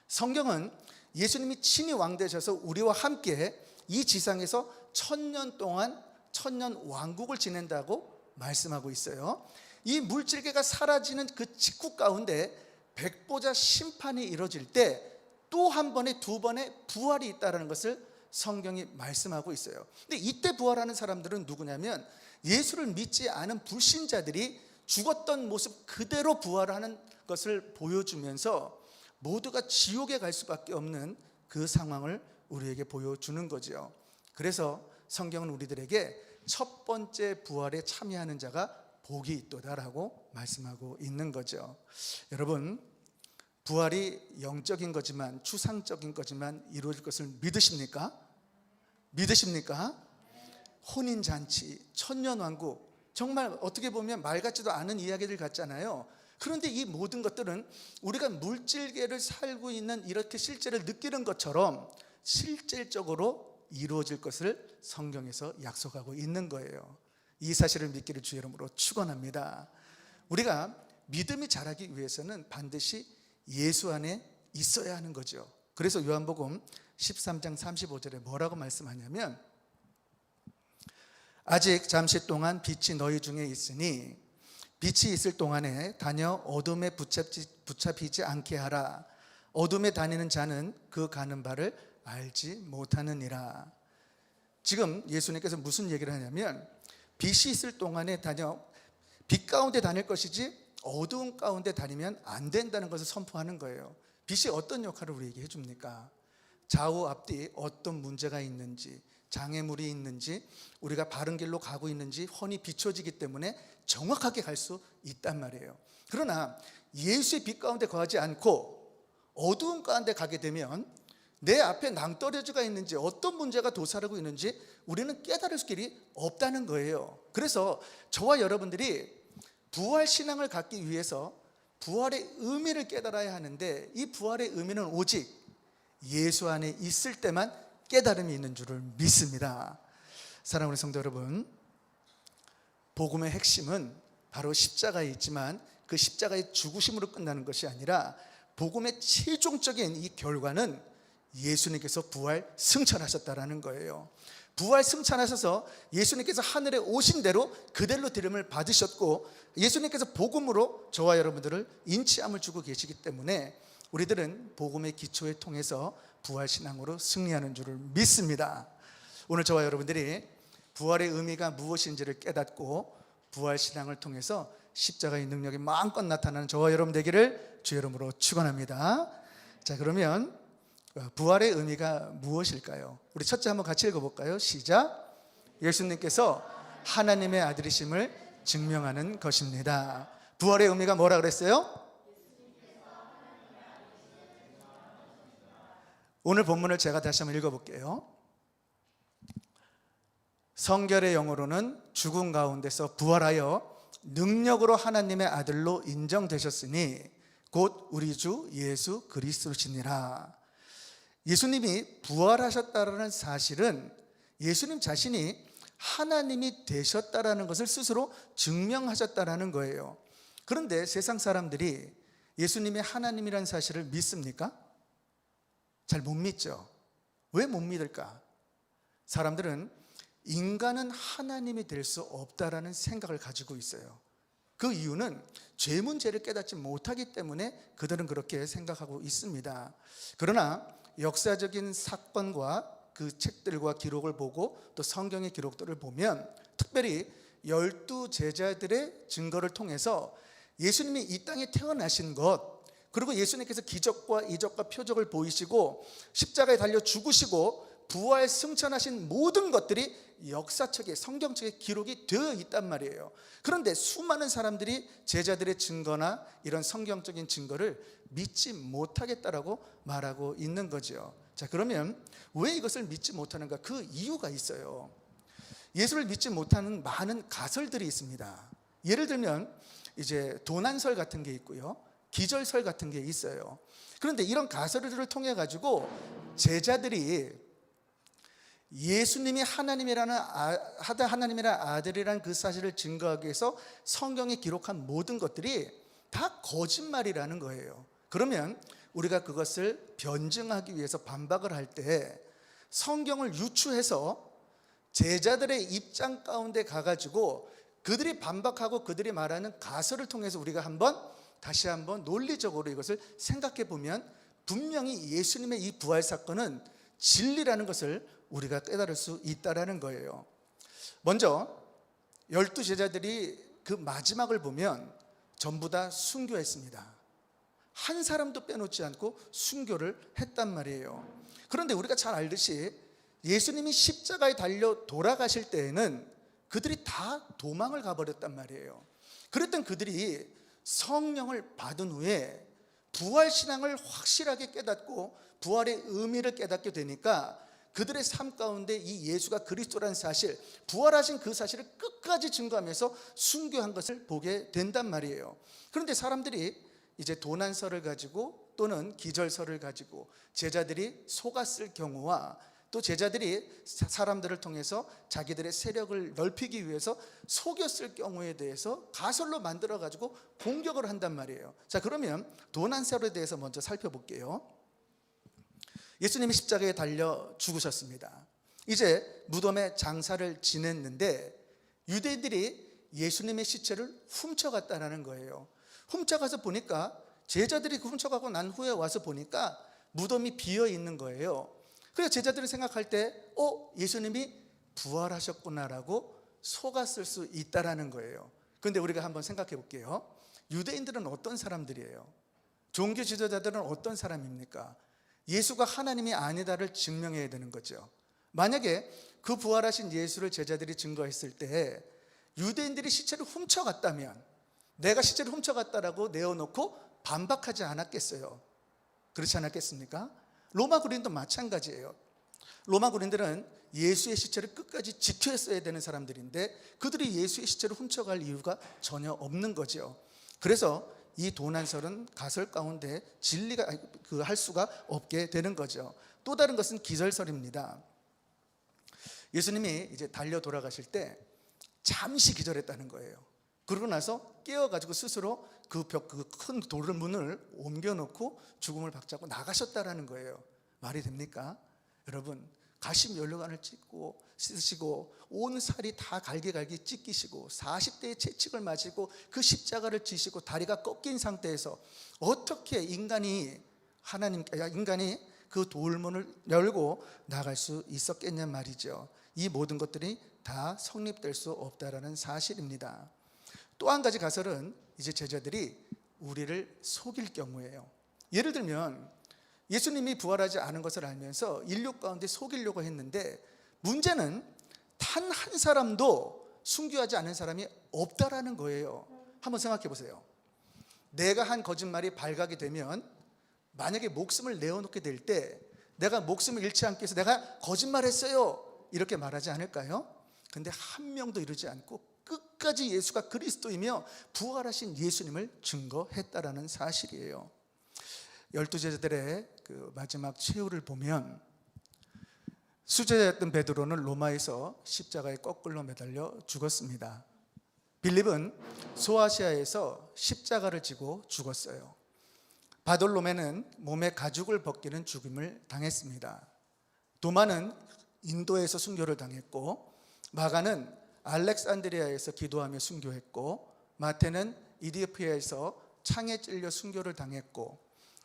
성경은 예수님이 친히 왕 되셔서 우리와 함께 이 지상에서 1000년 동안 1000년 왕국을 지낸다고 말씀하고 있어요. 이 물질계가 사라지는 그 직후 가운데 백보자 심판이 이루어질 때 또 한 번에 2번의 부활이 있다는 것을 성경이 말씀하고 있어요. 근데 이때 부활하는 사람들은 누구냐면 예수를 믿지 않은 불신자들이 죽었던 모습 그대로 부활하는 것을 보여주면서 모두가 지옥에 갈 수밖에 없는 그 상황을 우리에게 보여주는 거죠. 그래서 성경은 우리들에게 첫 번째 부활에 참여하는 자가 복이 있도다라고 말씀하고 있는 거죠. 여러분, 부활이 영적인 거지만 추상적인 거지만 이루어질 것을 믿으십니까? 믿으십니까? 혼인잔치, 천년왕국, 정말 어떻게 보면 말 같지도 않은 이야기들 같잖아요. 그런데 이 모든 것들은 우리가 물질계를 살고 있는 이렇게 실제를 느끼는 것처럼 실질적으로 이루어질 것을 성경에서 약속하고 있는 거예요. 이 사실을 믿기를 주의 이름으로 축원합니다. 우리가 믿음이 자라기 위해서는 반드시 예수 안에 있어야 하는 거죠. 그래서 요한복음 13장 35절에 뭐라고 말씀하냐면 아직 잠시 동안 빛이 너희 중에 있으니 빛이 있을 동안에 다녀 어둠에 붙잡히지 않게 하라. 어둠에 다니는 자는 그 가는 바를 알지 못하느니라. 지금 예수님께서 무슨 얘기를 하냐면 빛이 있을 동안에 다녀 빛 가운데 다닐 것이지 어두운 가운데 다니면 안 된다는 것을 선포하는 거예요. 빛이 어떤 역할을 우리에게 해줍니까? 좌우 앞뒤 어떤 문제가 있는지, 장애물이 있는지, 우리가 바른 길로 가고 있는지 훤히 비춰지기 때문에 정확하게 갈 수 있단 말이에요. 그러나 예수의 빛 가운데 거하지 않고 어두운 가운데 가게 되면 내 앞에 낭떠러지가 있는지 어떤 문제가 도사리고 있는지 우리는 깨달을 길이 없다는 거예요. 그래서 저와 여러분들이 부활 신앙을 갖기 위해서 부활의 의미를 깨달아야 하는데 이 부활의 의미는 오직 예수 안에 있을 때만 깨달음이 있는 줄을 믿습니다. 사랑하는 성도 여러분, 복음의 핵심은 바로 십자가에 있지만 그 십자가의 죽으심으로 끝나는 것이 아니라 복음의 최종적인 이 결과는 예수님께서 부활 승천하셨다라는 거예요. 부활 승천하셔서 예수님께서 하늘에 오신 대로 그대로 들음을 받으셨고 예수님께서 복음으로 저와 여러분들을 인치함을 주고 계시기 때문에 우리들은 복음의 기초에 통해서 부활신앙으로 승리하는 줄을 믿습니다. 오늘 저와 여러분들이 부활의 의미가 무엇인지를 깨닫고 부활신앙을 통해서 십자가의 능력이 마음껏 나타나는 저와 여러분 되기를 주의 이름으로 축원합니다. 자, 그러면 부활의 의미가 무엇일까요? 우리 첫째 한번 같이 읽어볼까요? 시작. 예수님께서 하나님의 아들이심을 증명하는 것입니다. 부활의 의미가 뭐라 그랬어요? 오늘 본문을 제가 다시 한번 읽어볼게요. 성결의 영으로는 죽음 가운데서 부활하여 능력으로 하나님의 아들로 인정되셨으니 곧 우리 주 예수 그리스도시니라. 예수님이 부활하셨다는 사실은 예수님 자신이 하나님이 되셨다라는 것을 스스로 증명하셨다라는 거예요. 그런데 세상 사람들이 예수님이 하나님이라는 사실을 믿습니까? 잘 못 믿죠. 왜 못 믿을까? 사람들은 인간은 하나님이 될 수 없다라는 생각을 가지고 있어요. 그 이유는 죄 문제를 깨닫지 못하기 때문에 그들은 그렇게 생각하고 있습니다. 그러나 역사적인 사건과 그 책들과 기록을 보고 또 성경의 기록들을 보면 특별히 12 제자들의 증거를 통해서 예수님이 이 땅에 태어나신 것, 그리고 예수님께서 기적과 이적과 표적을 보이시고 십자가에 달려 죽으시고 부활 승천하신 모든 것들이 역사책에 성경책에 기록이 되어 있단 말이에요. 그런데 수많은 사람들이 제자들의 증거나 이런 성경적인 증거를 믿지 못하겠다라고 말하고 있는 거죠. 자, 그러면 왜 이것을 믿지 못하는가? 그 이유가 있어요. 예수를 믿지 못하는 많은 가설들이 있습니다. 예를 들면 이제 도난설 같은 게 있고요, 기절설 같은 게 있어요. 그런데 이런 가설들을 통해 가지고 제자들이 예수님이 하나님이라는 아들이라는 그 사실을 증거하기 위해서 성경에 기록한 모든 것들이 다 거짓말이라는 거예요. 그러면 우리가 그것을 변증하기 위해서 반박을 할 때 성경을 유추해서 제자들의 입장 가운데 가가지고 그들이 반박하고 그들이 말하는 가설을 통해서 우리가 다시 한번 논리적으로 이것을 생각해 보면 분명히 예수님의 이 부활 사건은 진리라는 것을 우리가 깨달을 수 있다라는 거예요. 먼저 12 제자들이 그 마지막을 보면 전부 다 순교했습니다. 한 사람도 빼놓지 않고 순교를 했단 말이에요. 그런데 우리가 잘 알듯이 예수님이 십자가에 달려 돌아가실 때에는 그들이 다 도망을 가버렸단 말이에요. 그랬던 그들이 성령을 받은 후에 부활신앙을 확실하게 깨닫고 부활의 의미를 깨닫게 되니까 그들의 삶 가운데 이 예수가 그리스도라는 사실, 부활하신 그 사실을 끝까지 증거하면서 순교한 것을 보게 된단 말이에요. 그런데 사람들이 이제 도난설을 가지고 또는 기절설을 가지고 제자들이 속았을 경우와 또 제자들이 사람들을 통해서 자기들의 세력을 넓히기 위해서 속였을 경우에 대해서 가설로 만들어 가지고 공격을 한단 말이에요. 자, 그러면 도난설에 대해서 먼저 살펴볼게요. 예수님이 십자가에 달려 죽으셨습니다. 이제 무덤에 장사를 지냈는데 유대인들이 예수님의 시체를 훔쳐갔다는 거예요. 훔쳐가서 보니까 제자들이 훔쳐가고 난 후에 와서 보니까 무덤이 비어 있는 거예요. 그래서 제자들이 생각할 때 예수님이 부활하셨구나라고 속았을 수 있다라는 거예요. 그런데 우리가 한번 생각해 볼게요. 유대인들은 어떤 사람들이에요? 종교 지도자들은 어떤 사람입니까? 예수가 하나님이 아니다를 증명해야 되는 거죠. 만약에 그 부활하신 예수를 제자들이 증거했을 때 유대인들이 시체를 훔쳐갔다면, 내가 시체를 훔쳐갔다라고 내어놓고 반박하지 않았겠어요? 그렇지 않았겠습니까? 로마 군인도 마찬가지예요. 로마 군인들은 예수의 시체를 끝까지 지켜야 되는 사람들인데 그들이 예수의 시체를 훔쳐갈 이유가 전혀 없는 거죠. 그래서 이 도난설은 가설 가운데 진리가 할 수가 없게 되는 거죠. 또 다른 것은 기절설입니다. 예수님이 이제 달려 돌아가실 때 잠시 기절했다는 거예요. 그러고 나서 깨어가지고 스스로 그 큰 돌문을 옮겨놓고 죽음을 박차고 나가셨다라는 거예요. 말이 됩니까? 여러분, 가시 면류관을 찢고 씻으시고 온 살이 다 갈기갈기 찢기시고 40대의 채찍을 맞이고 그 십자가를 지시고 다리가 꺾인 상태에서 어떻게 인간이 그 돌문을 열고 나갈 수 있었겠냐 말이죠. 이 모든 것들이 다 성립될 수 없다라는 사실입니다. 또 한 가지 가설은 이제 제자들이 우리를 속일 경우예요. 예를 들면 예수님이 부활하지 않은 것을 알면서 인류 가운데 속이려고 했는데 문제는 단 한 사람도 순교하지 않은 사람이 없다라는 거예요. 한번 생각해 보세요. 내가 한 거짓말이 발각이 되면 만약에 목숨을 내어놓게 될 때 내가 목숨을 잃지 않기 위해서 내가 거짓말했어요 이렇게 말하지 않을까요? 근데 한 명도 이러지 않고 끝까지 예수가 그리스도이며 부활하신 예수님을 증거했다라는 사실이에요. 12 제자들의 그 마지막 최후를 보면 수제자였던 베드로는 로마에서 십자가에 거꾸로 매달려 죽었습니다. 빌립은 소아시아에서 십자가를 지고 죽었어요. 바돌로메는 몸에 가죽을 벗기는 죽임을 당했습니다. 도마는 인도에서 순교를 당했고, 마가는 알렉산드리아에서 기도하며 순교했고, 마태는 이디오피아에서 창에 찔려 순교를 당했고,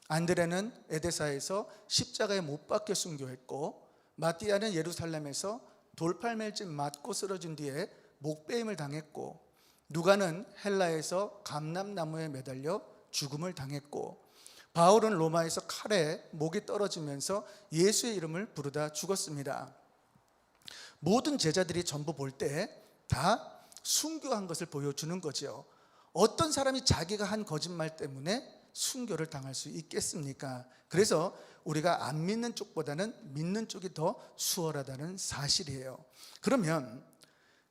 안드레는 에데사에서 십자가에 못 박혀 순교했고, 마띠아는 예루살렘에서 돌팔매질 맞고 쓰러진 뒤에 목베임을 당했고, 누가는 헬라에서 감람나무에 매달려 죽음을 당했고, 바울은 로마에서 칼에 목이 떨어지면서 예수의 이름을 부르다 죽었습니다. 모든 제자들이 전부 볼 때 다 순교한 것을 보여주는 거죠. 어떤 사람이 자기가 한 거짓말 때문에 순교를 당할 수 있겠습니까? 그래서 우리가 안 믿는 쪽보다는 믿는 쪽이 더 수월하다는 사실이에요. 그러면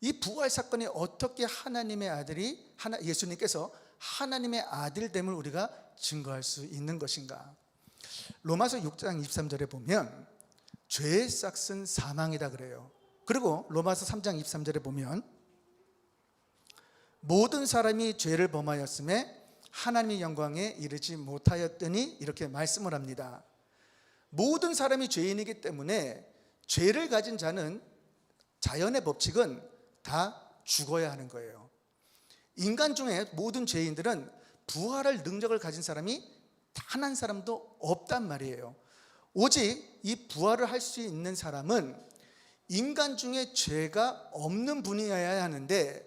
이 부활 사건이 어떻게 하나님의 아들이 예수님께서 하나님의 아들됨을 우리가 증거할 수 있는 것인가? 로마서 6장 23절에 보면 죄의 싹은 사망이다 그래요. 그리고 로마서 3장 23절에 보면 모든 사람이 죄를 범하였음에 하나님의 영광에 이르지 못하였더니 이렇게 말씀을 합니다. 모든 사람이 죄인이기 때문에 죄를 가진 자는 자연의 법칙은 다 죽어야 하는 거예요. 인간 중에 모든 죄인들은 부활할 능력을 가진 사람이 단 한 사람도 없단 말이에요. 오직 이 부활을 할 수 있는 사람은 인간 중에 죄가 없는 분이어야 하는데,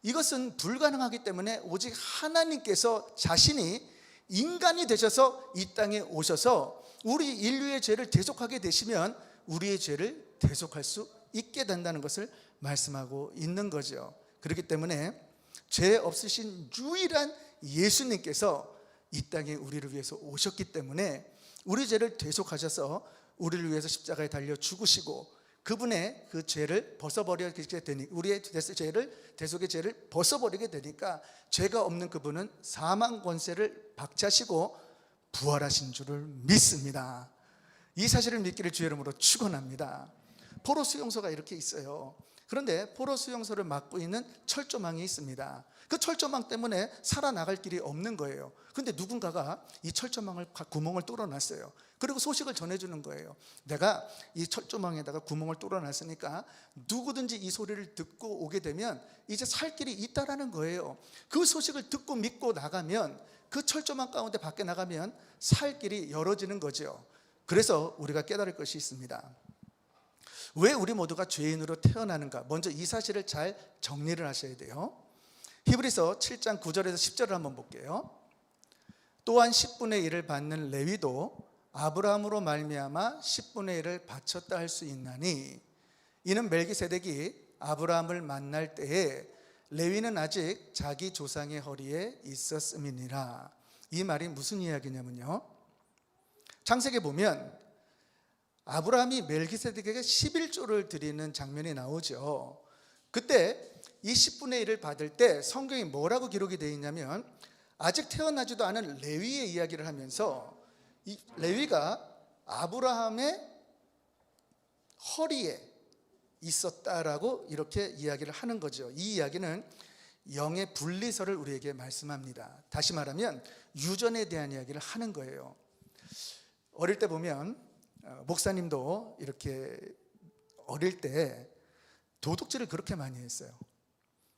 이것은 불가능하기 때문에 오직 하나님께서 자신이 인간이 되셔서 이 땅에 오셔서 우리 인류의 죄를 대속하게 되시면 우리의 죄를 대속할 수 있게 된다는 것을 말씀하고 있는 거죠. 그렇기 때문에 죄 없으신 유일한 예수님께서 이 땅에 우리를 위해서 오셨기 때문에 우리 죄를 대속하셔서 우리를 위해서 십자가에 달려 죽으시고, 그분의 그 죄를 벗어버리게 되니, 우리의 대속의 죄를 벗어버리게 되니까 죄가 없는 그분은 사망 권세를 박차시고 부활하신 줄을 믿습니다. 이 사실을 믿기를 주의 이름으로 축원합니다. 포로 수용소가 이렇게 있어요. 그런데 포로 수용소를 막고 있는 철조망이 있습니다. 그 철조망 때문에 살아나갈 길이 없는 거예요. 그런데 누군가가 이 철조망을 구멍을 뚫어놨어요. 그리고 소식을 전해주는 거예요. 내가 이 철조망에다가 구멍을 뚫어놨으니까 누구든지 이 소리를 듣고 오게 되면 이제 살 길이 있다라는 거예요. 그 소식을 듣고 믿고 나가면, 그 철조망 가운데 밖에 나가면 살 길이 열어지는 거죠. 그래서 우리가 깨달을 것이 있습니다. 왜 우리 모두가 죄인으로 태어나는가? 먼저 이 사실을 잘 정리를 하셔야 돼요. 히브리서 7장 9절에서 10절을 한번 볼게요. 또한 10분의 1을 받는 레위도 아브라함으로 말미암아 10분의 1을 바쳤다 할 수 있나니, 이는 멜기세덱이 아브라함을 만날 때에 레위는 아직 자기 조상의 허리에 있었음이니라. 이 말이 무슨 이야기냐면요, 창세기에 보면 아브라함이 멜기세덱에게 11조를 드리는 장면이 나오죠. 그때 이 10분의 1을 받을 때 성경이 뭐라고 기록이 되어 있냐면, 아직 태어나지도 않은 레위의 이야기를 하면서 이 레위가 아브라함의 허리에 있었다라고 이렇게 이야기를 하는 거죠. 이 이야기는 영의 분리설을 우리에게 말씀합니다. 다시 말하면 유전에 대한 이야기를 하는 거예요. 어릴 때 보면 목사님도 이렇게 어릴 때 도둑질을 그렇게 많이 했어요.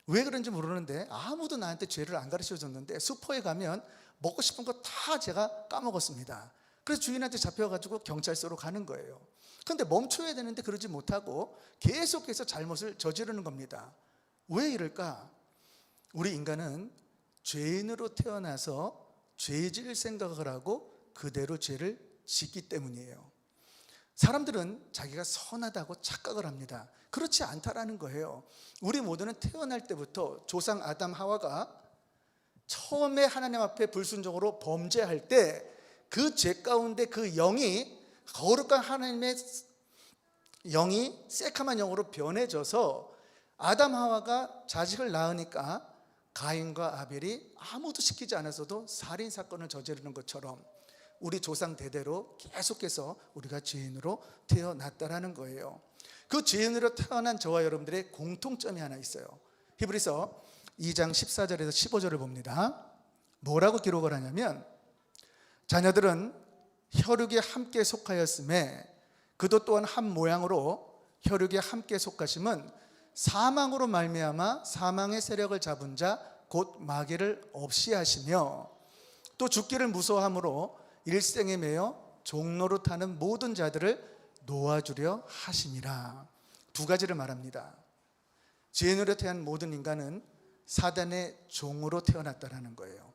왜 그런지 모르는데 아무도 나한테 죄를 안 가르쳐 줬는데 슈퍼에 가면 먹고 싶은 거 다 제가 까먹었습니다. 그래서 주인한테 잡혀가지고 경찰서로 가는 거예요. 그런데 멈춰야 되는데 그러지 못하고 계속해서 잘못을 저지르는 겁니다. 왜 이럴까? 우리 인간은 죄인으로 태어나서 죄질 생각을 하고 그대로 죄를 짓기 때문이에요. 사람들은 자기가 선하다고 착각을 합니다. 그렇지 않다라는 거예요. 우리 모두는 태어날 때부터 조상 아담 하와가 처음에 하나님 앞에 불순종으로 범죄할 때 그 죄 가운데 그 영이, 거룩한 하나님의 영이 새카만 영으로 변해져서 아담 하와가 자식을 낳으니까 가인과 아벨이 아무도 시키지 않았어도 살인 사건을 저지르는 것처럼 우리 조상 대대로 계속해서 우리가 죄인으로 태어났다라는 거예요. 그 죄인으로 태어난 저와 여러분들의 공통점이 하나 있어요. 히브리서 2장 14절에서 15절을 봅니다. 뭐라고 기록을 하냐면, 자녀들은 혈육에 함께 속하였음에 그도 또한 한 모양으로 혈육에 함께 속하심은 사망으로 말미암아 사망의 세력을 잡은 자 곧 마귀를 없이 하시며, 또 죽기를 무서워함으로 일생에 매여 종로로 타는 모든 자들을 놓아주려 하심이라. 두 가지를 말합니다. 죄인으로 태어난 모든 인간은 사단의 종으로 태어났다라는 거예요.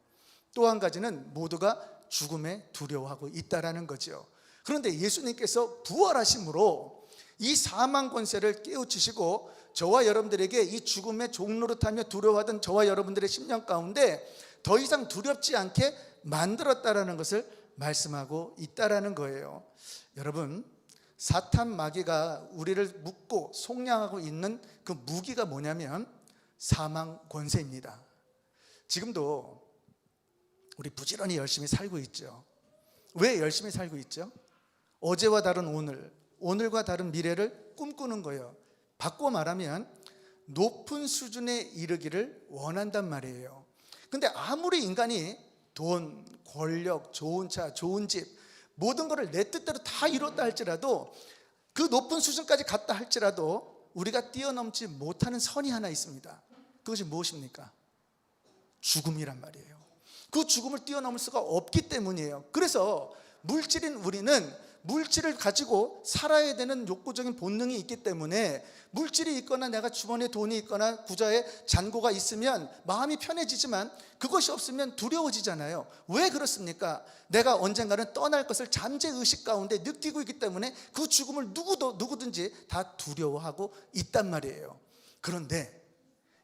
또 한 가지는 모두가 죽음에 두려워하고 있다라는 거죠. 그런데 예수님께서 부활하심으로 이 사망 권세를 깨우치시고 저와 여러분들에게 이 죽음의 종로로 타며 두려워하던 저와 여러분들의 심령 가운데 더 이상 두렵지 않게 만들었다라는 것을 말씀하고 있다라는 거예요. 여러분, 사탄 마귀가 우리를 묶고 속량하고 있는 그 무기가 뭐냐면 사망 권세입니다. 지금도 우리 부지런히 열심히 살고 있죠. 왜 열심히 살고 있죠? 어제와 다른 오늘, 오늘과 다른 미래를 꿈꾸는 거예요. 바꿔 말하면 높은 수준에 이르기를 원한단 말이에요. 근데 아무리 인간이 돈, 권력, 좋은 차, 좋은 집, 모든 것을 내 뜻대로 다 이뤘다 할지라도, 그 높은 수준까지 갔다 할지라도 우리가 뛰어넘지 못하는 선이 하나 있습니다. 그것이 무엇입니까? 죽음이란 말이에요. 그 죽음을 뛰어넘을 수가 없기 때문이에요. 그래서 물질인 우리는 물질을 가지고 살아야 되는 욕구적인 본능이 있기 때문에 물질이 있거나 내가 주머니에 돈이 있거나 구자에 잔고가 있으면 마음이 편해지지만 그것이 없으면 두려워지잖아요. 왜 그렇습니까? 내가 언젠가는 떠날 것을 잠재의식 가운데 느끼고 있기 때문에 그 죽음을 누구든지 다 두려워하고 있단 말이에요. 그런데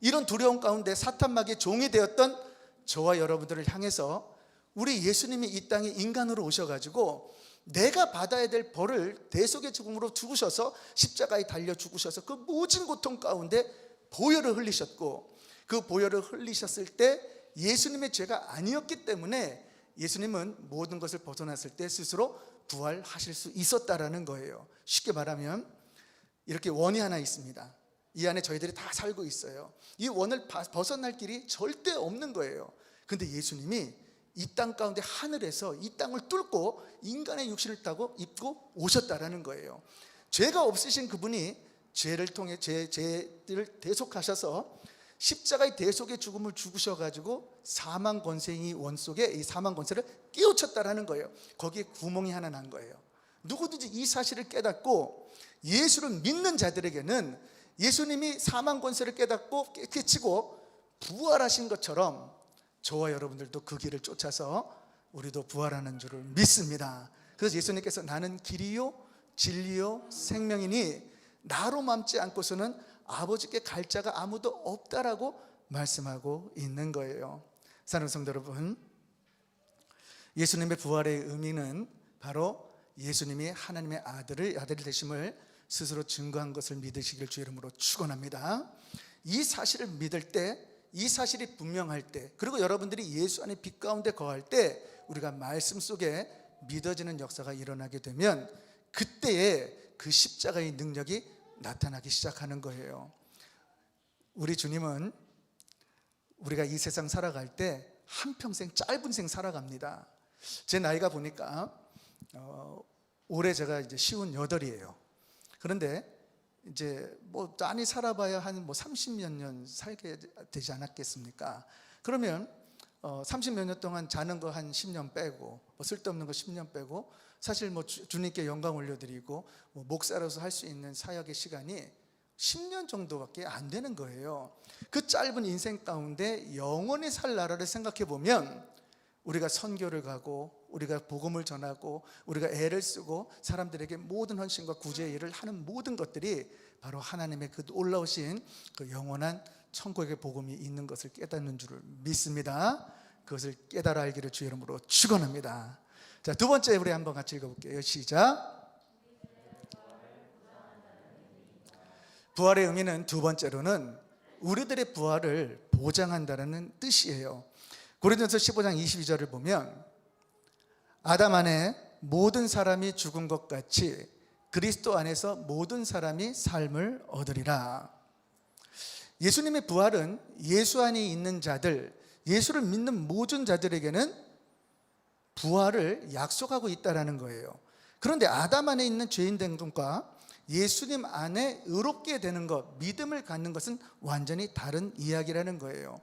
이런 두려움 가운데 사탄 마귀의 종이 되었던 저와 여러분들을 향해서 우리 예수님이 이 땅에 인간으로 오셔가지고 내가 받아야 될 벌을 대속의 죽음으로 죽으셔서 십자가에 달려 죽으셔서 그 모진 고통 가운데 보혈을 흘리셨고, 그 보혈을 흘리셨을 때 예수님의 죄가 아니었기 때문에 예수님은 모든 것을 벗어났을 때 스스로 부활하실 수 있었다라는 거예요. 쉽게 말하면 이렇게 원이 하나 있습니다. 이 안에 저희들이 다 살고 있어요. 이 원을 벗어날 길이 절대 없는 거예요. 근데 예수님이 이 땅 가운데 하늘에서 이 땅을 뚫고 인간의 육신을 타고 입고 오셨다라는 거예요. 죄가 없으신 그분이 죄를 통해 죄를 대속하셔서 십자가의 대속의 죽음을 죽으셔가지고 사망 권세의 원 속에 이 사망 권세를 깨우쳤다라는 거예요. 거기에 구멍이 하나 난 거예요. 누구든지 이 사실을 깨닫고 예수를 믿는 자들에게는 예수님이 사망 권세를 깨닫고 깨치고 부활하신 것처럼 저와 여러분들도 그 길을 쫓아서 우리도 부활하는 줄을 믿습니다. 그래서 예수님께서 나는 길이요 진리요 생명이니 나로 맘지 않고서는 아버지께 갈 자가 아무도 없다라고 말씀하고 있는 거예요. 사랑하는 성도 여러분, 예수님의 부활의 의미는 바로 예수님이 하나님의 아들이 되심을 스스로 증거한 것을 믿으시길 주 이름으로 축원합니다. 이 사실을 믿을 때, 이 사실이 분명할 때, 그리고 여러분들이 예수 안에 빛 가운데 거할 때 우리가 말씀 속에 믿어지는 역사가 일어나게 되면 그때에 그 십자가의 능력이 나타나기 시작하는 거예요. 우리 주님은 우리가 이 세상 살아갈 때 한평생 짧은 생 살아갑니다. 제 나이가 보니까 올해 제가 이제 58이에요. 그런데 이제 뭐 많이 살아봐야 한 30몇 년 살게 되지 않았겠습니까? 그러면 30몇 년 동안 자는 거 한 10년 빼고 쓸데없는 거 10년 빼고 사실 주님께 영광 올려드리고 목사로서 할 수 있는 사역의 시간이 10년 정도밖에 안 되는 거예요. 그 짧은 인생 가운데 영원히 살 나라를 생각해 보면 우리가 선교를 가고 우리가 복음을 전하고 우리가 애를 쓰고 사람들에게 모든 헌신과 구제의 일을 하는 모든 것들이 바로 하나님의 그 놀라우신 그 영원한 천국의 복음이 있는 것을 깨닫는 줄을 믿습니다. 그것을 깨달아 알기를 주의 이름으로 축원합니다. 자, 두 번째 우리 한번 같이 읽어볼게요. 시작. 부활의 의미는 두 번째로는 우리들의 부활을 보장한다는 뜻이에요. 고린도서 15장 22절을 보면 아담 안에 모든 사람이 죽은 것 같이 그리스도 안에서 모든 사람이 삶을 얻으리라. 예수님의 부활은 예수 안에 있는 자들, 예수를 믿는 모든 자들에게는 부활을 약속하고 있다는 거예요. 그런데 아담 안에 있는 죄인 된 것과 예수님 안에 의롭게 되는 것, 믿음을 갖는 것은 완전히 다른 이야기라는 거예요.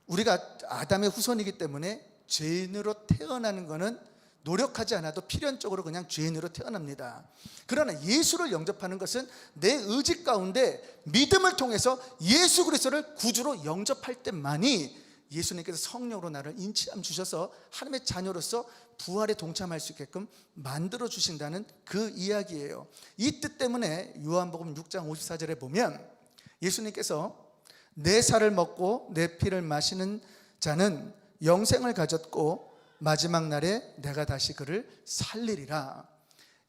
우리가 아담의 후손이기 때문에 죄인으로 태어나는 것은 노력하지 않아도 필연적으로 그냥 죄인으로 태어납니다. 그러나 예수를 영접하는 것은 내 의지 가운데 믿음을 통해서 예수 그리스도를 구주로 영접할 때만이 예수님께서 성령으로 나를 인치함 주셔서 하나님의 자녀로서 부활에 동참할 수 있게끔 만들어 주신다는 그 이야기예요. 이 뜻 때문에 요한복음 6장 54절에 보면 예수님께서 내 살을 먹고 내 피를 마시는 자는 영생을 가졌고 마지막 날에 내가 다시 그를 살리리라.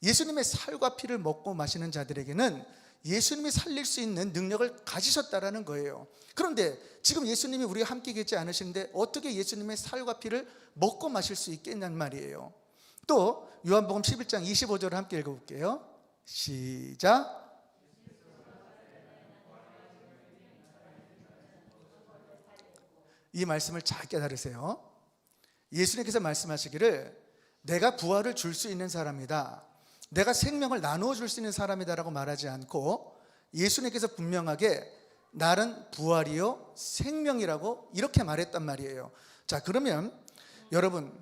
예수님의 살과 피를 먹고 마시는 자들에게는 예수님이 살릴 수 있는 능력을 가지셨다라는 거예요. 그런데 지금 예수님이 우리와 함께 계시지 않으시는데 어떻게 예수님의 살과 피를 먹고 마실 수 있겠냐는 말이에요. 또 요한복음 11장 25절을 함께 읽어볼게요. 시작. 이 말씀을 잘 깨달으세요. 예수님께서 말씀하시기를 내가 부활을 줄 수 있는 사람이다, 내가 생명을 나누어 줄 수 있는 사람이다라고 말하지 않고 예수님께서 분명하게 나는 부활이요 생명이라고 이렇게 말했단 말이에요. 자, 그러면 여러분,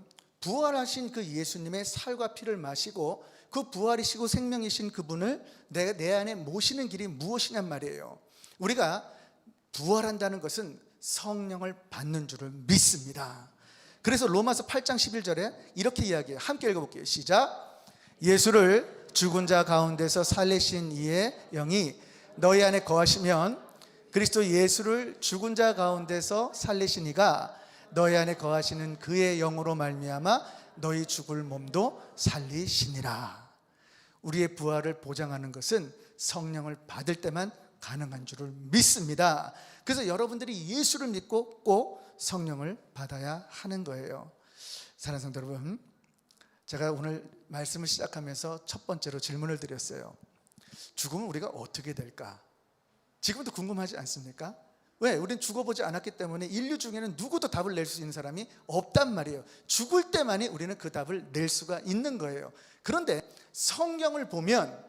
부활하신 그 예수님의 살과 피를 마시고 그 부활이시고 생명이신 그분을 내 안에 모시는 길이 무엇이냔 말이에요. 우리가 부활한다는 것은 성령을 받는 줄을 믿습니다. 그래서 로마서 8장 11절에 이렇게 이야기해요. 함께 읽어볼게요. 시작. 예수를 죽은 자 가운데서 살리신 이의 영이 너희 안에 거하시면 그리스도 예수를 죽은 자 가운데서 살리신 이가 너희 안에 거하시는 그의 영으로 말미암아 너희 죽을 몸도 살리시니라. 우리의 부활을 보장하는 것은 성령을 받을 때만 가능한 줄을 믿습니다. 그래서 여러분들이 예수를 믿고 꼭 성령을 받아야 하는 거예요. 사랑하는 성도 여러분, 제가 오늘 말씀을 시작하면서 첫 번째로 질문을 드렸어요. 죽으면 우리가 어떻게 될까? 지금도 궁금하지 않습니까? 왜? 우리는 죽어보지 않았기 때문에 인류 중에는 누구도 답을 낼 수 있는 사람이 없단 말이에요. 죽을 때만이 우리는 그 답을 낼 수가 있는 거예요. 그런데 성경을 보면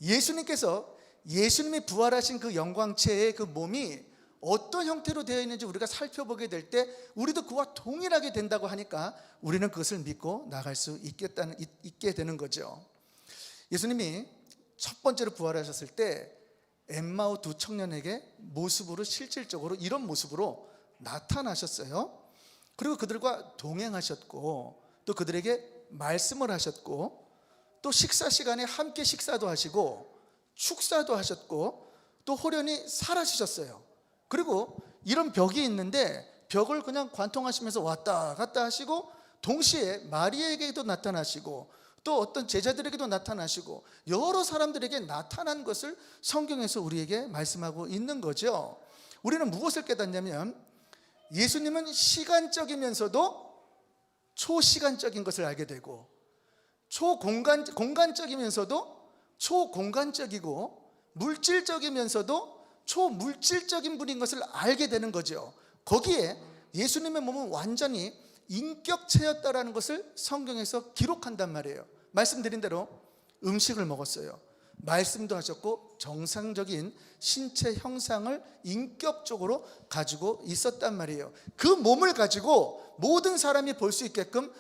예수님께서 예수님이 부활하신 그 영광체의 그 몸이 어떤 형태로 되어 있는지 우리가 살펴보게 될 때 우리도 그와 동일하게 된다고 하니까 우리는 그것을 믿고 나갈 수 있게 되는 거죠. 예수님이 첫 번째로 부활하셨을 때 엠마오 두 청년에게 모습으로 실질적으로 이런 모습으로 나타나셨어요. 그리고 그들과 동행하셨고 또 그들에게 말씀을 하셨고 또 식사 시간에 함께 식사도 하시고 축사도 하셨고 또 호련히 살아주셨어요. 그리고 이런 벽이 있는데 벽을 그냥 관통하시면서 왔다 갔다 하시고 동시에 마리아에게도 나타나시고 또 어떤 제자들에게도 나타나시고 여러 사람들에게 나타난 것을 성경에서 우리에게 말씀하고 있는 거죠. 우리는 무엇을 깨닫냐면 예수님은 시간적이면서도 초시간적인 것을 알게 되고 공간적이면서도 초공간적이고 물질적이면서도 초물질적인 분인 것을 알게 되는 거죠. 거기에 예수님의 몸은 완전히 인격체였다라는 것을 성경에서 기록한단 말이에요. 말씀드린 대로 음식을 먹었어요. 말씀도 하셨고 정상적인 신체 형상을 인격적으로 가지고 있었단 말이에요. 그 몸을 가지고 모든 사람이 볼 수 있게끔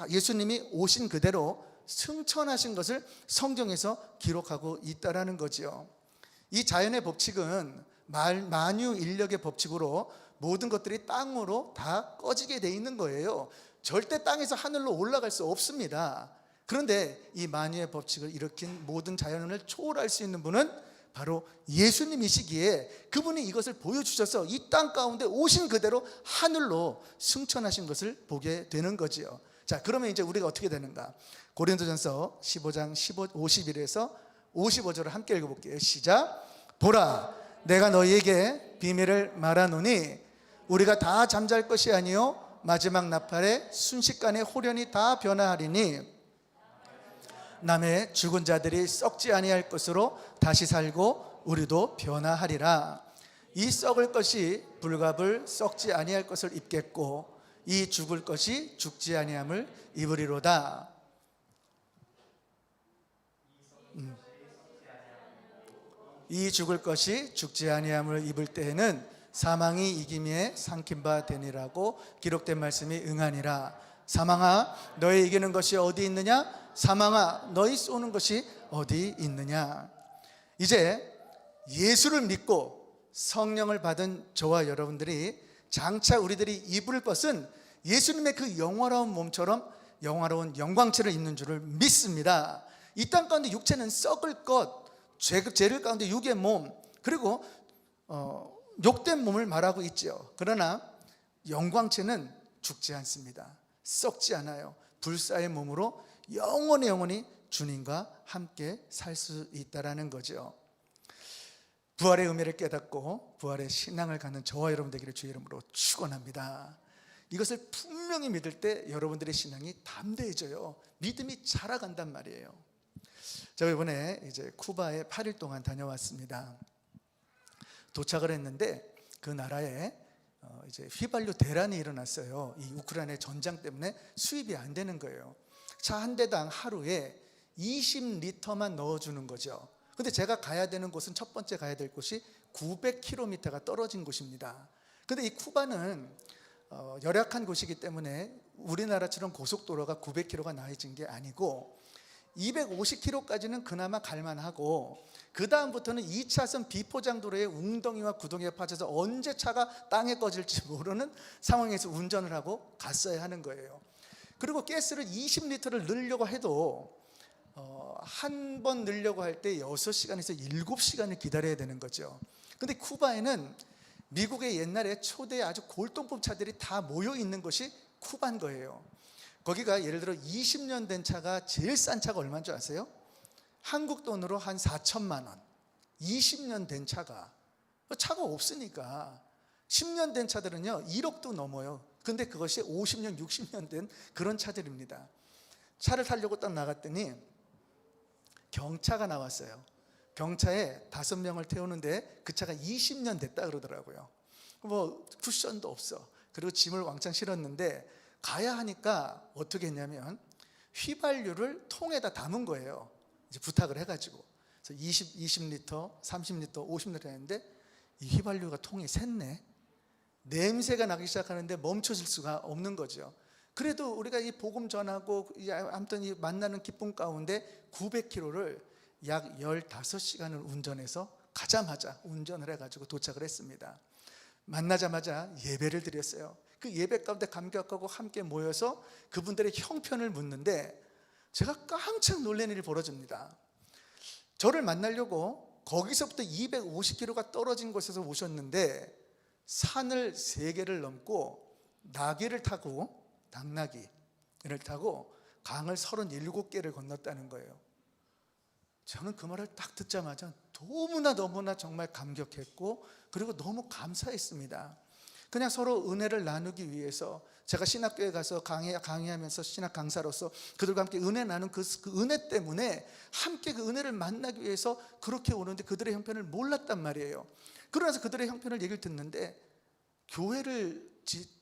예수님이 오신 그대로 승천하신 것을 성경에서 기록하고 있다라는 거죠. 이 자연의 법칙은 만유인력의 법칙으로 모든 것들이 땅으로 다 꺼지게 돼 있는 거예요. 절대 땅에서 하늘로 올라갈 수 없습니다. 그런데 이 만유의 법칙을 일으킨 모든 자연을 초월할 수 있는 분은 바로 예수님이시기에 그분이 이것을 보여주셔서 이 땅 가운데 오신 그대로 하늘로 승천하신 것을 보게 되는 거지요. 자, 그러면 이제 우리가 어떻게 되는가? 고린도전서 15장 51에서 55절을 함께 읽어볼게요. 시작. 보라, 내가 너희에게 비밀을 말하노니 우리가 다 잠잘 것이 아니요 마지막 나팔에 순식간에 홀연히 다 변화하리니 남의 죽은 자들이 썩지 아니할 것으로 다시 살고 우리도 변화하리라. 이 썩을 것이 불갑을 썩지 아니할 것을 입겠고 이 죽을 것이 죽지 아니함을 입으리로다. 이 죽을 것이 죽지 아니함을 입을 때에는 사망이 이김에 삼킨 바 되니라고 기록된 말씀이 응하니라. 사망아 너의 이기는 것이 어디 있느냐? 사망아 너희 쏘는 것이 어디 있느냐? 이제 예수를 믿고 성령을 받은 저와 여러분들이 장차 우리들이 입을 것은 예수님의 그 영화로운 몸처럼 영화로운 영광체를 입는 줄을 믿습니다. 이 땅 가운데 육체는 썩을 것, 죄를 가운데 육의 몸, 그리고 욕된 몸을 말하고 있죠. 그러나 영광체는 죽지 않습니다. 썩지 않아요. 불사의 몸으로 영원히 주님과 함께 살 수 있다라는 거죠. 부활의 의미를 깨닫고 부활의 신앙을 갖는 저와 여러분 되기를 주의 이름으로 축원합니다. 이것을 분명히 믿을 때 여러분들의 신앙이 담대해져요. 믿음이 자라간단 말이에요. 제가 이번에 이제 쿠바에 8일 동안 다녀왔습니다. 도착을 했는데 그 나라에 이제 휘발유 대란이 일어났어요. 이 우크라이나 전장 때문에 수입이 안 되는 거예요. 차 한 대당 하루에 20리터만 넣어주는 거죠. 근데 제가 가야 되는 곳은 첫 번째 가야 될 곳이 900km가 떨어진 곳입니다. 근데 이 쿠바는 열악한 곳이기 때문에 우리나라처럼 고속도로가 900km가 나해진 게 아니고 250km까지는 그나마 갈만하고 그 다음부터는 2차선 비포장도로에 웅덩이와 구덩이가 파져서 언제 차가 땅에 꺼질지 모르는 상황에서 운전을 하고 갔어야 하는 거예요. 그리고 가스를 20리터를 넣으려고 해도 한 번 넣으려고 할 때 6시간에서 7시간을 기다려야 되는 거죠. 근데 쿠바에는 미국의 옛날에 초대 아주 골동품 차들이 다 모여 있는 것이 쿠바인 거예요. 거기가 예를 들어 20년 된 차가 제일 싼 차가 얼마인 줄 아세요? 한국 돈으로 한 4천만 원. 20년 된 차가 없으니까 10년 된 차들은요 1억도 넘어요. 근데 그것이 50년 60년 된 그런 차들입니다. 차를 타려고 딱 나갔더니 경차가 나왔어요. 경차에 5명을 태우는데 그 차가 20년 됐다 그러더라고요. 뭐 쿠션도 없어. 그리고 짐을 왕창 실었는데 가야 하니까 어떻게 했냐면 휘발유를 통에다 담은 거예요. 이제 부탁을 해가지고. 그래서 20리터, 30리터, 50리터 했는데 이 휘발유가 통이 샜네. 냄새가 나기 시작하는데 멈춰질 수가 없는 거죠. 그래도 우리가 이 복음 전하고 아무튼 이 만나는 기쁨 가운데 900km를 약 15시간을 운전해서 가자마자 운전을 해가지고 도착을 했습니다. 만나자마자 예배를 드렸어요. 그 예배 가운데 감격하고 함께 모여서 그분들의 형편을 묻는데 제가 깜짝 놀란 일이 벌어집니다. 저를 만나려고 거기서부터 250km가 떨어진 곳에서 오셨는데 산을 3개를 넘고 나귀를 타고 당나귀를 타고 강을 37개를 건넜다는 거예요. 저는 그 말을 딱 듣자마자 너무나 정말 감격했고 그리고 너무 감사했습니다. 그냥 서로 은혜를 나누기 위해서 제가 신학교에 가서 강의하면서 신학 강사로서 그들과 함께 은혜 나눈 그 은혜 때문에 함께 그 은혜를 만나기 위해서 그렇게 오는데 그들의 형편을 몰랐단 말이에요. 그러면서 그들의 형편을 얘기를 듣는데 교회를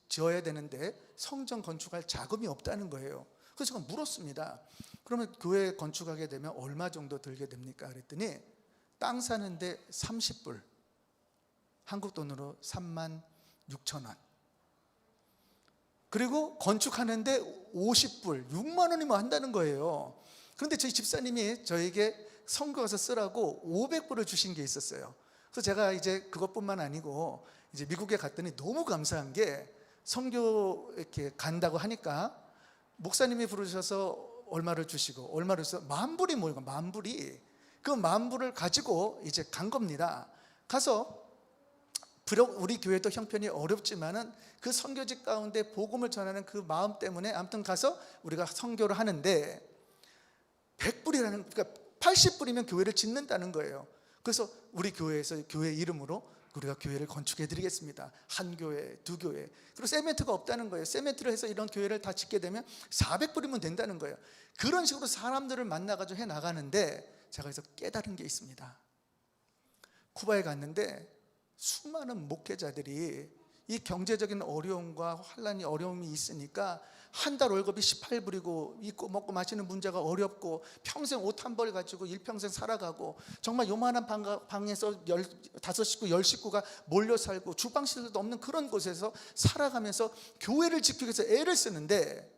지어야 되는데 성전 건축할 자금이 없다는 거예요. 그래서 제가 물었습니다. 그러면 교회 건축하게 되면 얼마 정도 들게 됩니까? 그랬더니 땅 사는데 30불, 한국 돈으로 36,000원. 그리고 건축하는데 50불, 6만 원이면 한다는 거예요. 그런데 저희 집사님이 저에게 선교 가서 쓰라고 500불을 주신 게 있었어요. 그래서 제가 이제 그것뿐만 아니고 이제 미국에 갔더니 너무 감사한 게 선교 이렇게 간다고 하니까 목사님이 부르셔서 얼마를 주시고 얼마를 주셔서 10,000불이 모이고 10,000불이 그 10,000불을 가지고 이제 간 겁니다. 가서 비록 우리 교회도 형편이 어렵지만은 그 선교직 가운데 복음을 전하는 그 마음 때문에 아무튼 가서 우리가 선교를 하는데 100불이라는 그러니까 80불이면 교회를 짓는다는 거예요. 그래서 우리 교회에서 교회 이름으로 우리가 교회를 건축해 드리겠습니다. 한 교회, 두 교회. 그리고 세멘트가 없다는 거예요. 세멘트를 해서 이런 교회를 다 짓게 되면 400불이면 된다는 거예요. 그런 식으로 사람들을 만나가지고 해 나가는데 제가 여기서 깨달은 게 있습니다. 쿠바에 갔는데 수많은 목회자들이 이 경제적인 어려움과 환란이 어려움이 있으니까 한 달 월급이 18불이고 입고 먹고 마시는 문제가 어렵고 평생 옷 한 벌 가지고 일평생 살아가고 정말 요만한 방에서 5식구 10식구가 몰려 살고 주방시설도 없는 그런 곳에서 살아가면서 교회를 지키기 위해서 애를 쓰는데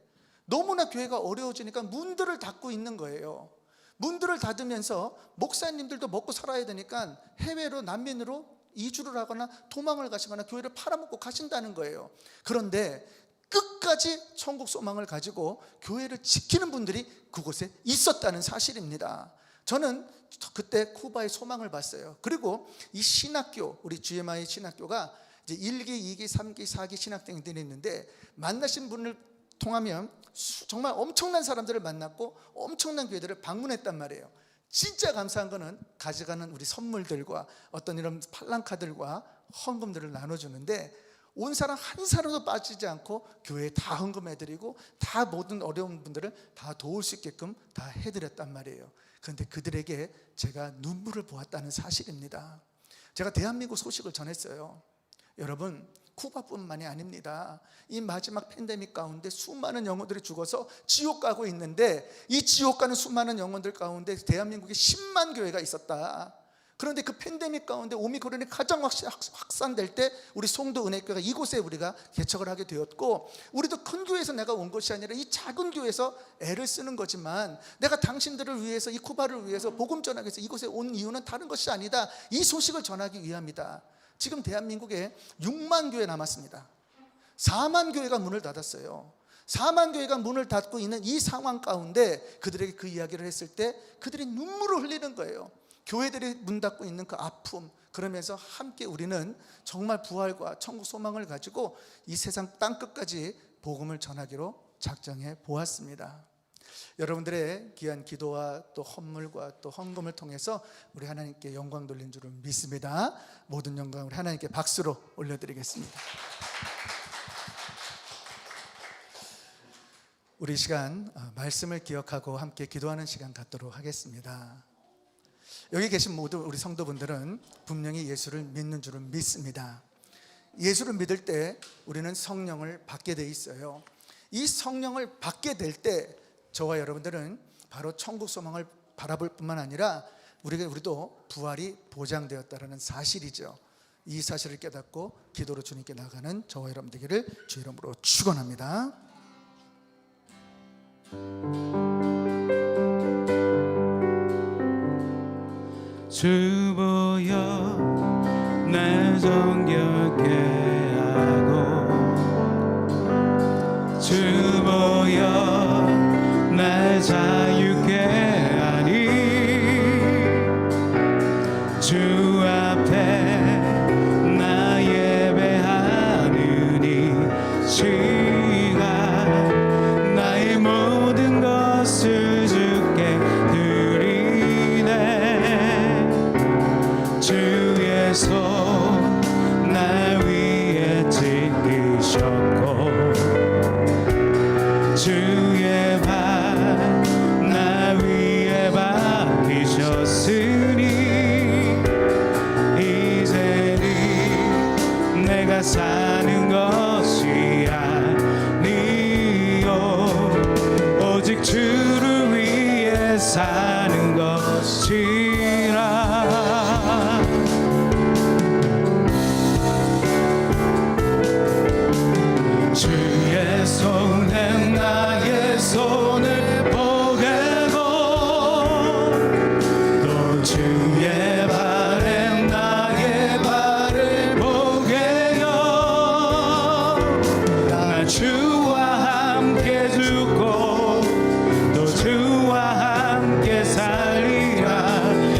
너무나 교회가 어려워지니까 문들을 닫고 있는 거예요. 문들을 닫으면서 목사님들도 먹고 살아야 되니까 해외로 난민으로 이주를 하거나 도망을 가시거나 교회를 팔아먹고 가신다는 거예요. 그런데 끝까지 천국 소망을 가지고 교회를 지키는 분들이 그곳에 있었다는 사실입니다. 저는 그때 쿠바의 소망을 봤어요. 그리고 이 신학교, 우리 GMI 신학교가 이제 1기, 2기, 3기, 4기 신학생들이 있는데 만나신 분을 통하면 정말 엄청난 사람들을 만났고 엄청난 교회들을 방문했단 말이에요. 진짜 감사한 거는 가져가는 우리 선물들과 어떤 이런 팔랑카들과 헌금들을 나눠주는데 온 사람 한 사람도 빠지지 않고 교회에 다 헌금해드리고 다 모든 어려운 분들을 다 도울 수 있게끔 다 해드렸단 말이에요. 그런데 그들에게 제가 눈물을 보았다는 사실입니다. 제가 대한민국 소식을 전했어요. 여러분, 쿠바뿐만이 아닙니다. 이 마지막 팬데믹 가운데 수많은 영혼들이 죽어서 지옥 가고 있는데 이 지옥 가는 수많은 영혼들 가운데 대한민국에 10만 교회가 있었다. 그런데 그 팬데믹 가운데 오미크론이 가장 확산될 때 우리 송도 은혜교회가 이곳에 우리가 개척을 하게 되었고, 우리도 큰 교회에서 내가 온 것이 아니라 이 작은 교회에서 애를 쓰는 거지만 내가 당신들을 위해서, 이 쿠바를 위해서 복음 전하기 위해서 이곳에 온 이유는 다른 것이 아니다. 이 소식을 전하기 위함이다. 지금 대한민국에 6만 교회 남았습니다. 4만 교회가 문을 닫았어요. 4만 교회가 문을 닫고 있는 이 상황 가운데 그들에게 그 이야기를 했을 때 그들이 눈물을 흘리는 거예요. 교회들이 문 닫고 있는 그 아픔, 그러면서 함께 우리는 정말 부활과 천국 소망을 가지고 이 세상 땅끝까지 복음을 전하기로 작정해 보았습니다. 여러분들의 귀한 기도와 또 헌물과 또 헌금을 통해서 우리 하나님께 영광 돌린 줄을 믿습니다. 모든 영광 우리 하나님께 박수로 올려드리겠습니다. 우리 시간 말씀을 기억하고 함께 기도하는 시간 갖도록 하겠습니다. 여기 계신 모든 우리 성도분들은 분명히 예수를 믿는 줄은 믿습니다. 예수를 믿을 때 우리는 성령을 받게 돼 있어요. 이 성령을 받게 될 때 저와 여러분들은 바로 천국 소망을 바라볼 뿐만 아니라 우리도 부활이 보장되었다는 사실이죠. 이 사실을 깨닫고 기도로 주님께 나가는 저와 여러분 되기를 주 이름으로 축원합니다. 주 보여 날 정결케 하고, 주 보여 날 자유케 하니, 주 앞에 나 예배하느니 주가 나의 모든 것을 주께 주의 손 날 위에 찍으셨고, 주의 발 날 위에 박히셨으니, 이제는 내가 사는 것이 아니요 오직 주를 위해 사는 것이라. 주의 손에 나의 손을 보게고, 또 주의 발에 나의 발을 보게요. 나 주와 함께 죽고 또 주와 함께 살리라.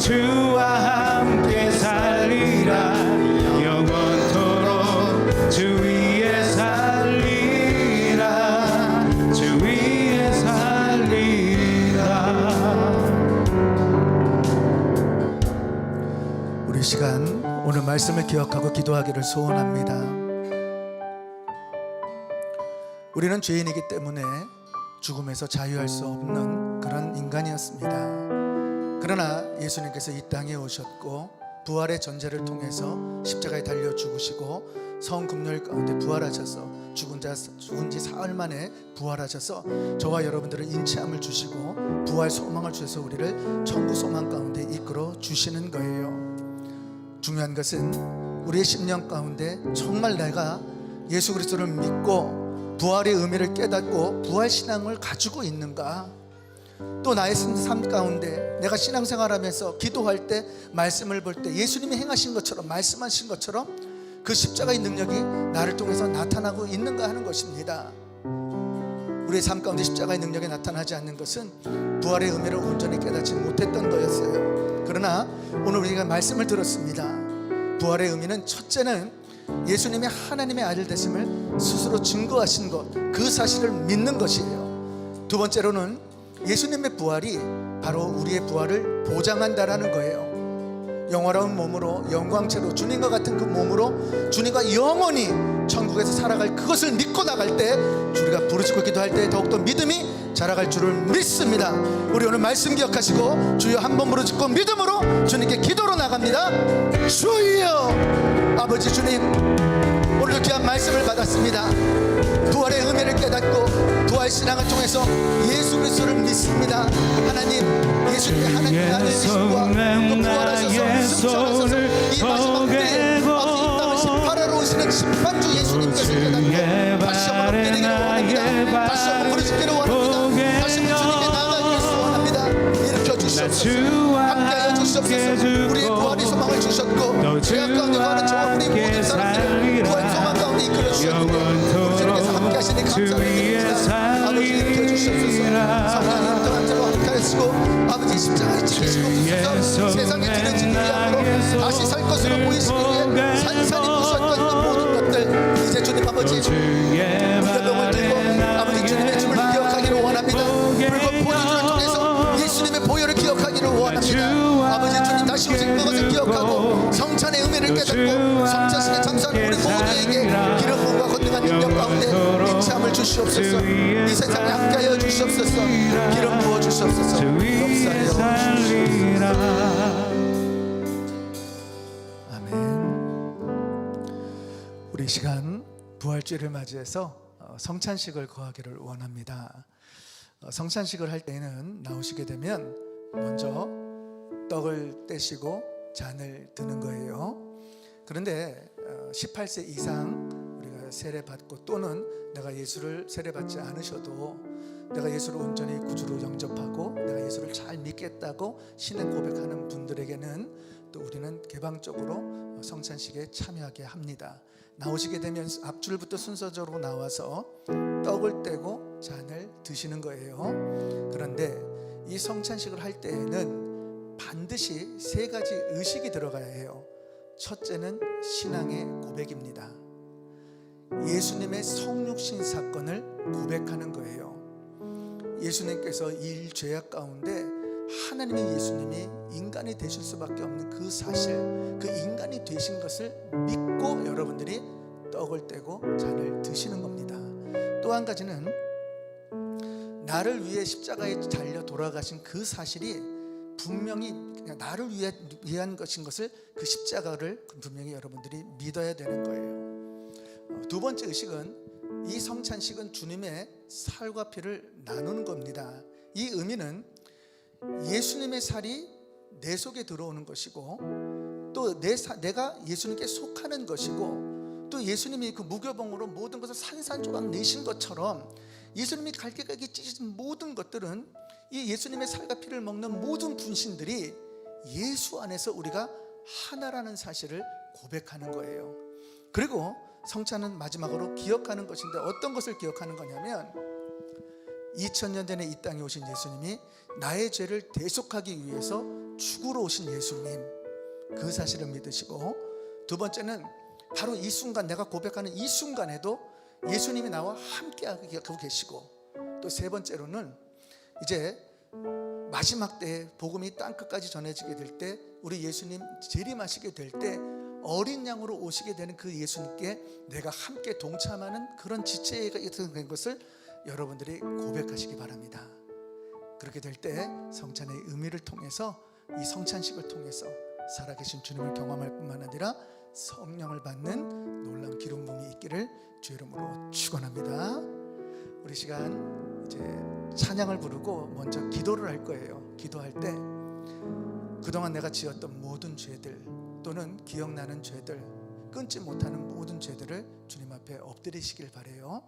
주와 함께 살리라 영원토록 주 위에 살리라 주 위에 살리라. 우리 시간 오늘 말씀을 기억하고 기도하기를 소원합니다. 우리는 죄인이기 때문에 죽음에서 자유할 수 없는 그런 인간이었습니다. 그러나 예수님께서 이 땅에 오셨고 부활의 전제를 통해서 십자가에 달려 죽으시고 성금요일 가운데 부활하셔서 죽은 지 사흘 만에 부활하셔서 저와 여러분들을 인치함을 주시고 부활 소망을 주셔서 우리를 천국 소망 가운데 이끌어 주시는 거예요. 중요한 것은 우리의 심령 가운데 정말 내가 예수 그리스도를 믿고 부활의 의미를 깨닫고 부활 신앙을 가지고 있는가? 또 나의 삶 가운데 내가 신앙생활하면서 기도할 때 말씀을 볼 때 예수님이 행하신 것처럼 말씀하신 것처럼 그 십자가의 능력이 나를 통해서 나타나고 있는가 하는 것입니다. 우리의 삶 가운데 십자가의 능력이 나타나지 않는 것은 부활의 의미를 온전히 깨닫지 못했던 거였어요. 그러나 오늘 우리가 말씀을 들었습니다. 부활의 의미는 첫째는 예수님이 하나님의 아들 되심을 스스로 증거하신 것, 그 사실을 믿는 것이에요. 두 번째로는 예수님의 부활이 바로 우리의 부활을 보장한다라는 거예요. 영원한 몸으로 영광체로 주님과 같은 그 몸으로 주님과 영원히 천국에서 살아갈 그것을 믿고 나갈 때 우리가 부르짖고 기도할 때 더욱더 믿음이 자라갈 줄을 믿습니다. 우리 오늘 말씀 기억하시고 주여 한번 부르짖고 믿음으로 주님께 기도로 나갑니다. 주여 아버지 주님, 오늘도 귀한 말씀을 받았습니다. 부활의 의미를 깨닫고 부활 신앙을 통해서 예수 그리스도를 믿습니다. 하나님, 예수님의 하나님의 아들 되심과 또 부활하셔서 승천하셔서 이 마지막 때에 이 땅을 심판하러 오시는 심판주 예수님께서 깨닫고 다시 한번 엎드리기를 원합니다. 다시 한번 부르짖기를 원합니다. 다시 한번 주님께 나아가기를 소원합니다. 일으켜 주시옵소서, 함께하여 주시옵소서. 우리의 부활의 소망을 주셨고 죄악 가운데 거하는 저와 우리 모든 사람들을 부활 소망 가운데 이끌어 주셨는데 우리 주님께서 함께 하시니 감사드립니다. 아버지 일으켜 주시옵소서. 성령님 또한 저와 함께 하시고 아버지 십자가에 지키시옵소서. 세상에 드는 진리함으로 다시 살 것으로 보이시기 위해 산산이 부수었던 그 모든 것들 이제 주님 아버지 불병을 들고 아버지 주님의 춤을 기억하기를 원합니다. 불과 보여주를 통해서 예수님의 보혈을 기억하기를 원합니다. 아버지 주님 다시 오신 그것을 기억하고 성찬의 의미를 깨닫고 성찬식에 참석한 우리 모두에게 기름 부음과 건능한 능력 가운데 인치함을 주시옵소서. 이 세상에 함께하여 주시옵소서. 기름 부어 주시옵소서. 역사하여 주시옵소서. 아멘. 우리 시간 부활주일을 맞이해서 성찬식을 거하기를 원합니다. 성찬식을 할 때는 나오시게 되면 먼저 떡을 떼시고 잔을 드는 거예요. 그런데 18세 이상 우리가 세례받고 또는 내가 예수를 세례받지 않으셔도 내가 예수를 온전히 구주로 영접하고 내가 예수를 잘 믿겠다고 신앙 고백하는 분들에게는 또 우리는 개방적으로 성찬식에 참여하게 합니다. 나오시게 되면 앞줄부터 순서적으로 나와서 떡을 떼고 잔을 드시는 거예요. 그런데 이 성찬식을 할 때에는 반드시 세 가지 의식이 들어가야 해요. 첫째는 신앙의 고백입니다. 예수님의 성육신 사건을 고백하는 거예요. 예수님께서 이 죄악 가운데 하나님의 예수님이 인간이 되실 수밖에 없는 그 사실, 그 인간이 되신 것을 믿고 여러분들이 떡을 떼고 잔을 드시는 겁니다. 또 한 가지는 나를 위해 십자가에 달려 돌아가신 그 사실이 분명히 그냥 나를 위한 것인 것을 그 십자가를 분명히 여러분들이 믿어야 되는 거예요. 두 번째 의식은 이 성찬식은 주님의 살과 피를 나누는 겁니다. 이 의미는 예수님의 살이 내 속에 들어오는 것이고 또 내가 예수님께 속하는 것이고 또 예수님이 그 무교봉으로 모든 것을 산산조각 내신 것처럼 예수님이 갈기갈기 찢으신 모든 것들은 이 예수님의 살과 피를 먹는 모든 분신들이 예수 안에서 우리가 하나라는 사실을 고백하는 거예요. 그리고 성찬은 마지막으로 기억하는 것인데 어떤 것을 기억하는 거냐면 2000년 전에 이 땅에 오신 예수님이 나의 죄를 대속하기 위해서 죽으러 오신 예수님, 그 사실을 믿으시고, 두 번째는 바로 이 순간, 내가 고백하는 이 순간에도 예수님이 나와 함께하고 계시고, 또 세 번째로는 이제 마지막 때에 복음이 땅끝까지 전해지게 될 때, 우리 예수님 재림하시게 될 때 어린 양으로 오시게 되는 그 예수님께 내가 함께 동참하는 그런 지체가 된 것을 여러분들이 고백하시기 바랍니다. 그렇게 될 때 성찬의 의미를 통해서, 이 성찬식을 통해서 살아계신 주님을 경험할 뿐만 아니라 성령을 받는 놀라운 기름 부음이 있기를 주 이름으로 축원합니다. 우리 시간 이제 찬양을 부르고 먼저 기도를 할 거예요. 기도할 때 그동안 내가 지었던 모든 죄들, 또는 기억나는 죄들, 끊지 못하는 모든 죄들을 주님 앞에 엎드리시길 바래요.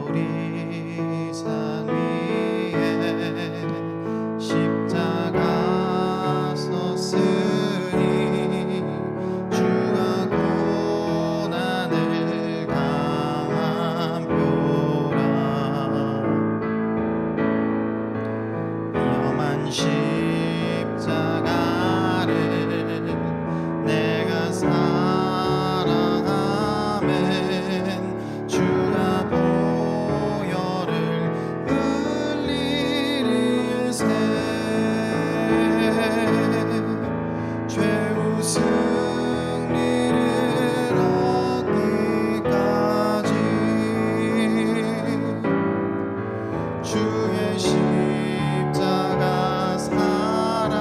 우리 산 위에 십자가 섰으니 주가 고난을 감표라. 위험한 십자가를 내가 사랑하면 주가 보혈을 흘리리세. 죄우 승리를 얻기까지 주의 십자가 사랑하리.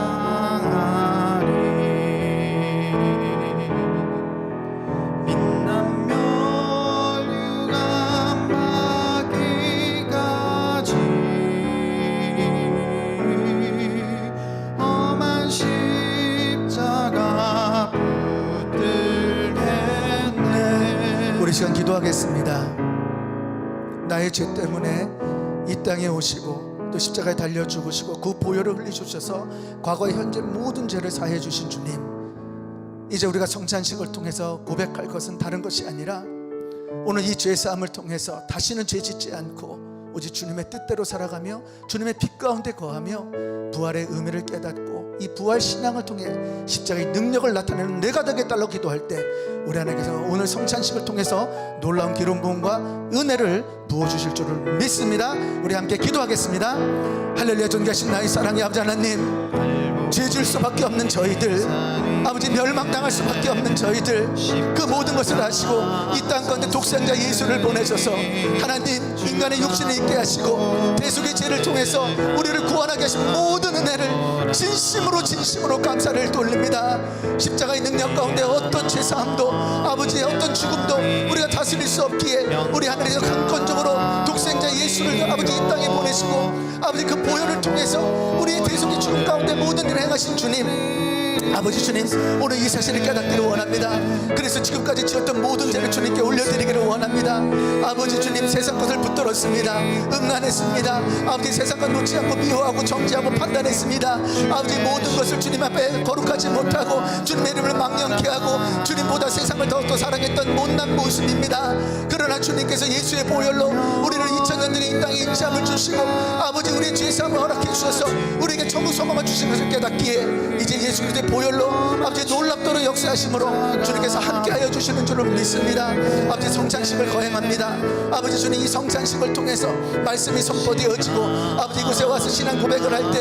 빛난 멸류관 받기까지 험한 십자가 붙들겠네. 우리 시간 기도하겠습니다. 나의 죄 때문에 이 땅에 오시고 또 십자가에 달려 죽으시고 그 보혈을 흘리셔서 과거 현재 모든 죄를 사해 주신 주님, 이제 우리가 성찬식을 통해서 고백할 것은 다른 것이 아니라 오늘 이 죄사함을 통해서 다시는 죄 짓지 않고 오직 주님의 뜻대로 살아가며 주님의 빛 가운데 거하며 부활의 의미를 깨닫고 이 부활 신앙을 통해 십자가의 능력을 나타내는 내가 되겠다고 기도할 때 우리 하나님께서 오늘 성찬식을 통해서 놀라운 기름 부음과 은혜를 부어주실 줄을 믿습니다. 우리 함께 기도하겠습니다. 할렐루야. 존귀하신 나의 사랑의 아버지 하나님, 죄 질 수밖에 없는 저희들, 아버지 멸망당할 수밖에 없는 저희들, 그 모든 것을 아시고 이 땅 가운데 독생자 예수를 보내셔서 하나님 인간의 육신을 있게 하시고 대속의 죄를 통해서 우리를 구원하게 하신 모든 은혜를 진심으로 감사를 돌립니다. 십자가의 능력 가운데 어떤 죄사함도 아버지의 어떤 죽음도 우리가 다스릴 수 없기에 우리 하나님께서 강권적으로 독생자 예수를 아버지 이 땅에 보내시고 아버지 그 보혈을 통해서 우리의 대속의 죽음 가운데 모든 일을 행하신 주님, 아버지 주님, 오늘 이 사실을 깨닫기를 원합니다. 그래서 지금까지 지었던 모든 죄를 주님께 올려드리기를 원합니다. 아버지 주님, 세상 것을 붙들었습니다. 음란했습니다. 아버지 세상 것 놓지 않고 미워하고 정죄하고 판단했습니다. 아버지 모든 것을 주님 앞에 거룩하지 못하고 주님의 이름을 망령케 하고 주님보다 세상을 더욱더 사랑했던 못난 모습입니다. 그러나 주님께서 예수의 보혈로 우리를 2000년 전에 이 땅에 인자함을 주시고 아버지 우리의 죄사함을 허락해 주셔서 우리에게 천국 소망을 주신 것을 깨닫기에 이제 예수 그리스도의 보혈로 아버지 놀랍도록 역사하심으로 주님께서 함께하여 주시는 줄을 믿습니다. 아버지 성찬식을 거행합니다. 아버지 주님, 이 성찬식을 통해서 말씀이 선포되어지고 아버지 이곳에 와서 신앙 고백을 할 때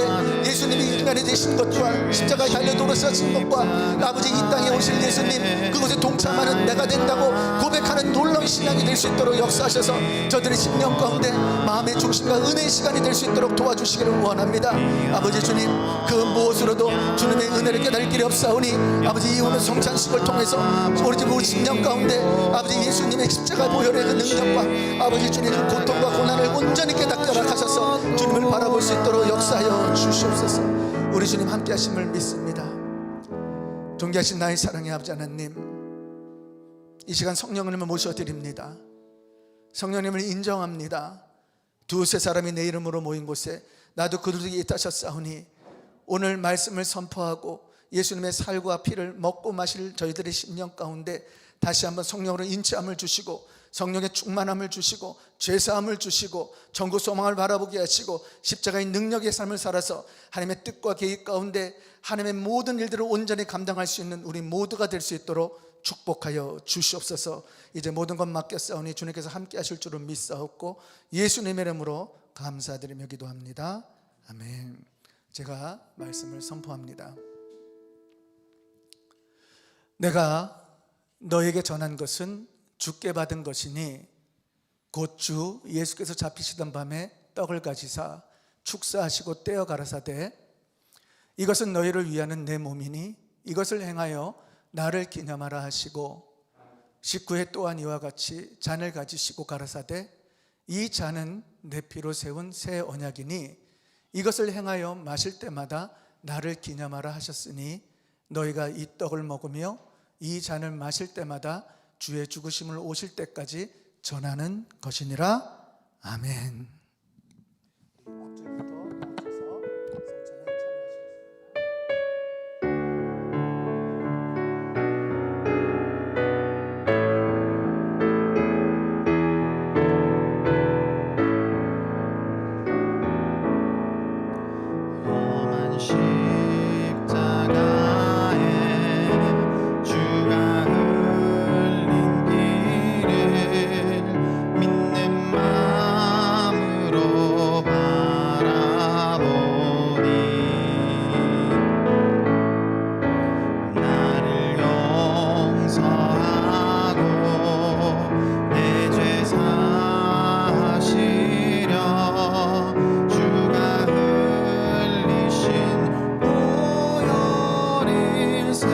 예수님이 인간이 되신 것과 십자가에 달려 돌아서신 것과 아버지 이 땅에 오실 예수님 그곳에 동참하는 내가 된다고 고백하는 놀라운 신앙이 될 수 있도록 역사하셔서 저들의 심령 가운데 마음의 중심과 은혜의 시간이 될 수 있도록 도와주시기를 원합니다. 아버지 주님, 그 무엇으로도 주님의 은혜를 깨달을 길이 없사오니 아버지 이 오늘 성찬식을 통해서 우리 심령 가운데 아버지 예수님의 십자가 보혈의 그 능력과 아버지 주님의 그 고통과 고난을 온전히 깨닫게 하셔서 주님을 바라볼 수 있도록 역사하여 주시옵소서. 우리 주님 함께 하심을 믿습니다. 존귀하신 나의 사랑의 아버지 하나님, 이 시간 성령님을 모셔드립니다. 성령님을 인정합니다. 두세 사람이 내 이름으로 모인 곳에 나도 그들에게 있다셨사오니 오늘 말씀을 선포하고 예수님의 살과 피를 먹고 마실 저희들의 심령 가운데 다시 한번 성령으로 인치함을 주시고 성령의 충만함을 주시고 죄사함을 주시고 천국 소망을 바라보게 하시고 십자가의 능력의 삶을 살아서 하나님의 뜻과 계획 가운데 하나님의 모든 일들을 온전히 감당할 수 있는 우리 모두가 될 수 있도록 축복하여 주시옵소서. 이제 모든 것 맡겼사오니 주님께서 함께 하실 줄을 믿사옵고 예수님의 이름으로 감사드리며 기도합니다. 아멘. 제가 말씀을 선포합니다. 내가 너에게 전한 것은 주께 받은 것이니 곧 주 예수께서 잡히시던 밤에 떡을 가지사 축사하시고 떼어 가라사대 이것은 너희를 위하는 내 몸이니 이것을 행하여 나를 기념하라 하시고 19회 또한 이와 같이 잔을 가지시고 가라사대 이 잔은 내 피로 세운 새 언약이니 이것을 행하여 마실 때마다 나를 기념하라 하셨으니 너희가 이 떡을 먹으며 이 잔을 마실 때마다 주의 죽으심을 오실 때까지 전하는 것이니라. 아멘. 험한 십자가에 주가 흘린 길을 믿는 마음으로 바라보니 나를 용서하고 내 죄 사하시려 주가 흘리신 보혈일세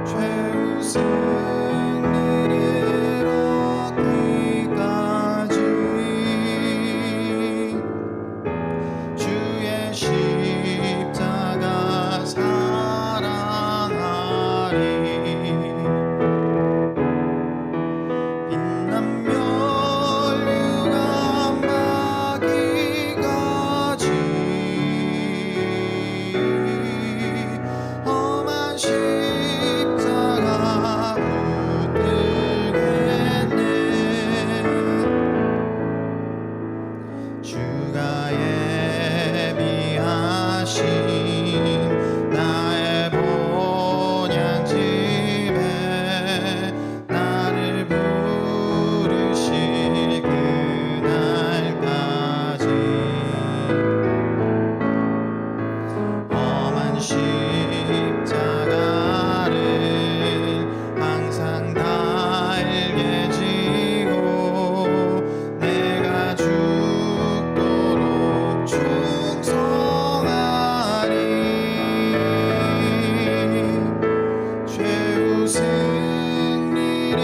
죄의 승리를 얻기까지 주의 십자가 사랑하리 빛난 멸류관 받기까지 험한 십자가 붙들겠네 주가 예비하신 나의 본향집에 나를 부르실 그날까지 험한 십자가를 항상 달게 지고 내가 죽도록 충성하리 최후 승리를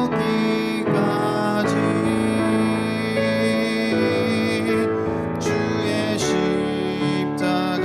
얻기까지 주의 십자가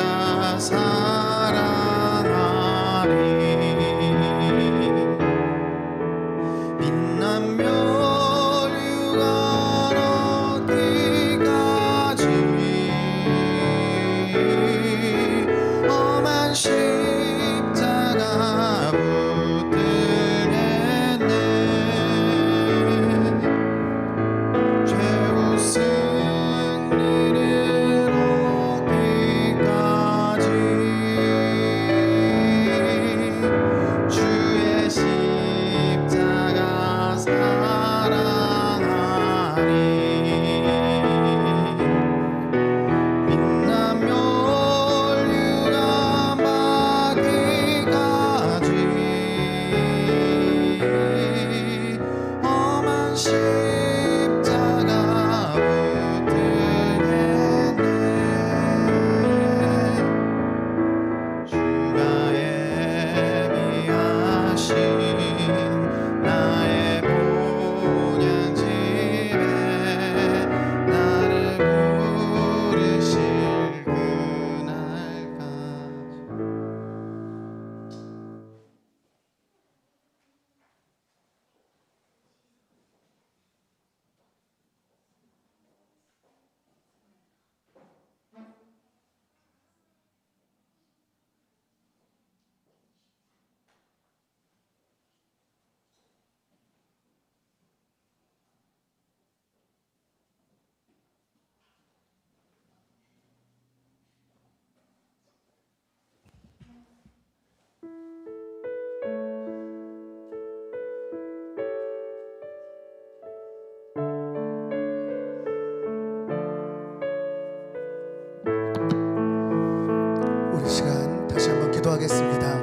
기도하겠습니다.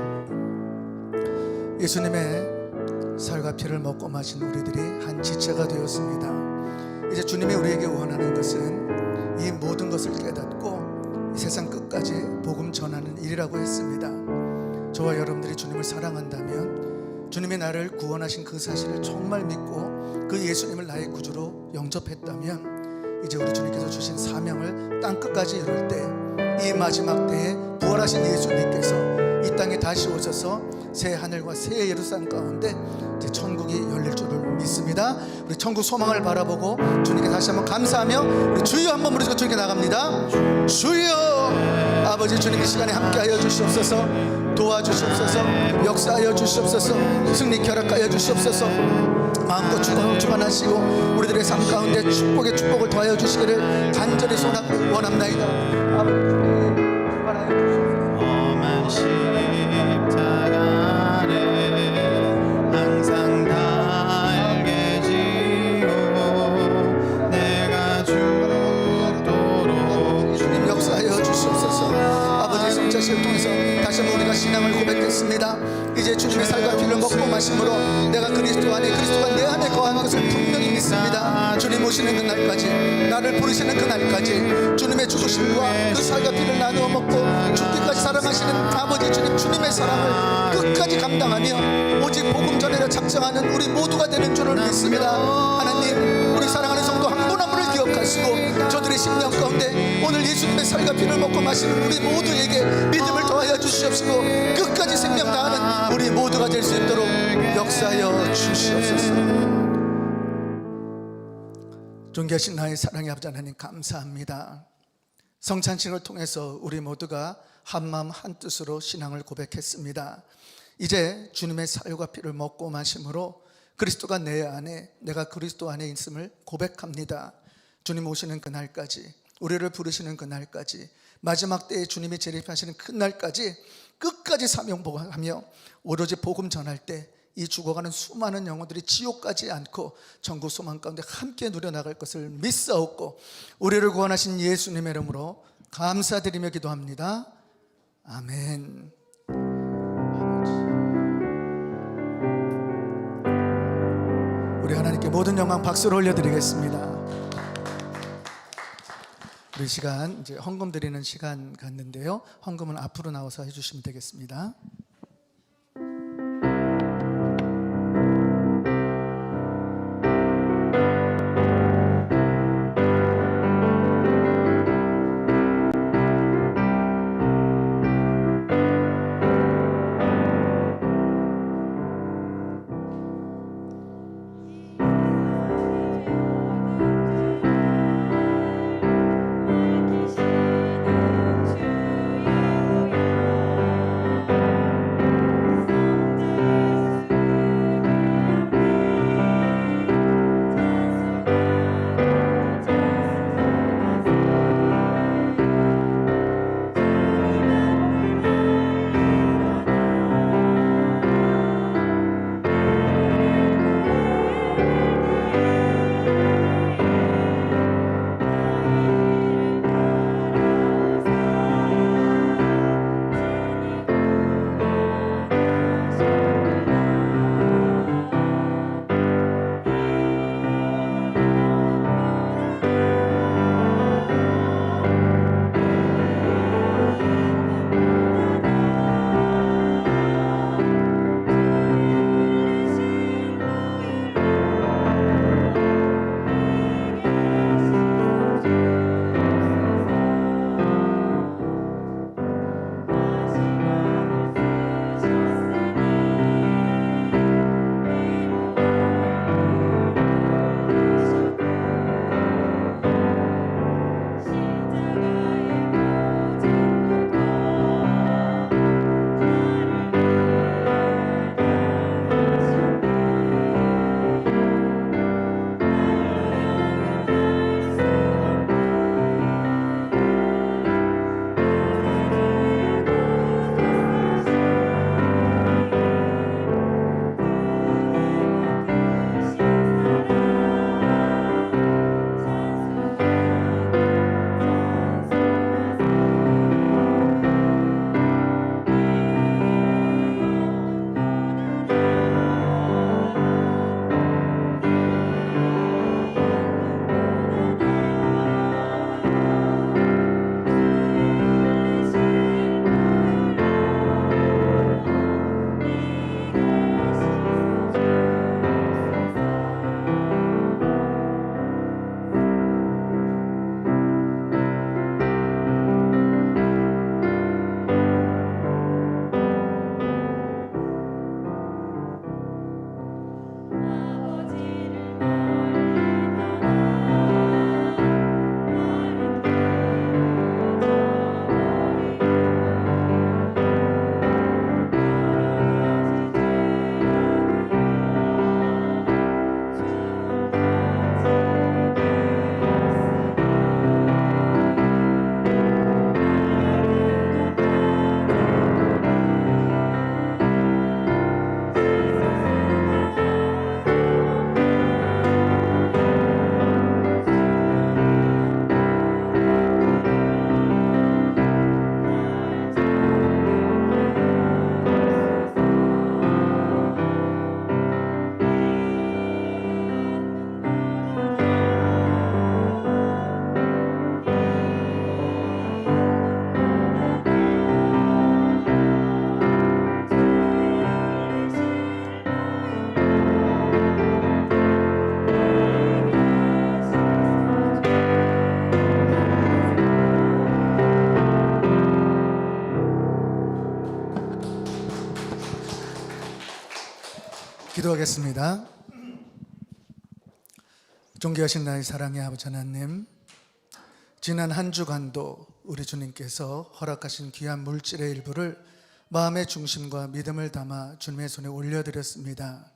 예수님의 살과 피를 먹고 마신 우리들이 한 지체가 되었습니다. 이제 주님이 우리에게 원하는 것은 이 모든 것을 깨닫고 이 세상 끝까지 복음 전하는 일이라고 했습니다. 저와 여러분들이 주님을 사랑한다면, 주님이 나를 구원하신 그 사실을 정말 믿고 그 예수님을 나의 구주로 영접했다면, 이제 우리 주님께서 주신 사명을 땅끝까지 이룰 때, 이 마지막 때에 부활하신 예수님께서 이 땅에 다시 오셔서 새 하늘과 새 예루살렘 가운데 이제 천국이 열릴 줄을 믿습니다. 우리 천국 소망을 바라보고 주님께 다시 한번 감사하며 우리 주여 한번 부르시고 주님께 나갑니다. 주여, 아버지 주님 이 시간에 함께하여 주시옵소서. 도와주시옵소서. 역사하여 주시옵소서. 승리 결합하여 주시옵소서. 마음껏 주관하시고 우리들의 삶 가운데 축복의 축복을 더하여 주시기를 간절히 원합나이다. 아버지 주관하여 주시옵소서. 험한 십자가를 항상 달게 지고 내가 죽도록 주님 역사하여 주시옵소서. 아버지의 성자식을 통해서 다시 한번 우리가 신앙을 고백했습니다. 이제 주님의 살과 피를 먹고 마심으로 내가 그리스도 안에, 그리스도가 내 안에 거하는 것을 분명히 믿습니다. 주님 오시는 그날까지, 나를 부르시는 그날까지 주님의 죽으심과 그 살과 피를 나누어 먹고 죽기까지 사랑하시는 아버지 주님, 주님의 사랑을 끝까지 감당하며 오직 복음 전하려 작정하는 우리 모두가 되는 줄을 믿습니다. 하나님, 우리 사랑하는 성도 한 분 한 분을 기억하시고 저들의 심령 가운데 오늘 예수님의 살과 피를 먹고 마시는 우리 모두에게 믿음을 더하여 주시옵시고 끝까지 생명 다하는 우리 모두가 될 수 있도록 역사하여 주시옵소서. 존귀하신 나의 사랑의 아버지 하나님, 감사합니다. 성찬식을 통해서 우리 모두가 한마음 한뜻으로 신앙을 고백했습니다. 이제 주님의 살과 피를 먹고 마심으로 그리스도가 내 안에, 내가 그리스도 안에 있음을 고백합니다. 주님 오시는 그날까지, 우리를 부르시는 그날까지, 마지막 때에 주님이 재림하시는 그날까지 끝까지 사명복하며 오로지 복음 전할 때 이 죽어가는 수많은 영혼들이 지옥 가지 않고 천국 소망 가운데 함께 누려나갈 것을 믿사옵고 우리를 구원하신 예수님의 이름으로 감사드리며 기도합니다. 아멘. 우리 하나님께 모든 영광 박수로 올려드리겠습니다. 우리 시간 이제 헌금 드리는 시간 갔는데요. 헌금은 앞으로 나와서 해주시면 되겠습니다. 기도하겠습니다. 존귀하신 나의 사랑의 아버지 하나님, 지난 한 주간도 우리 주님께서 허락하신 귀한 물질의 일부를 마음의 중심과 믿음을 담아 주님의 손에 올려드렸습니다.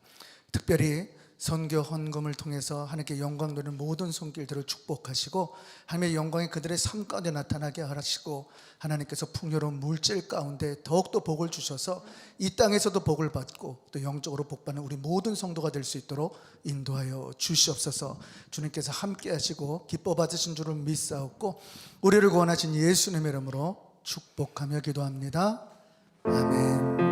특별히 선교 헌금을 통해서 하나님께 영광 돌리는 모든 손길들을 축복하시고 하나님의 영광이 그들의 삶 가운데 나타나게 하시고 하나님께서 풍요로운 물질 가운데 더욱더 복을 주셔서 이 땅에서도 복을 받고 또 영적으로 복받는 우리 모든 성도가 될 수 있도록 인도하여 주시옵소서. 주님께서 함께 하시고 기뻐 받으신 줄을 믿사옵고 우리를 구원하신 예수님의 이름으로 축복하며 기도합니다. 아멘.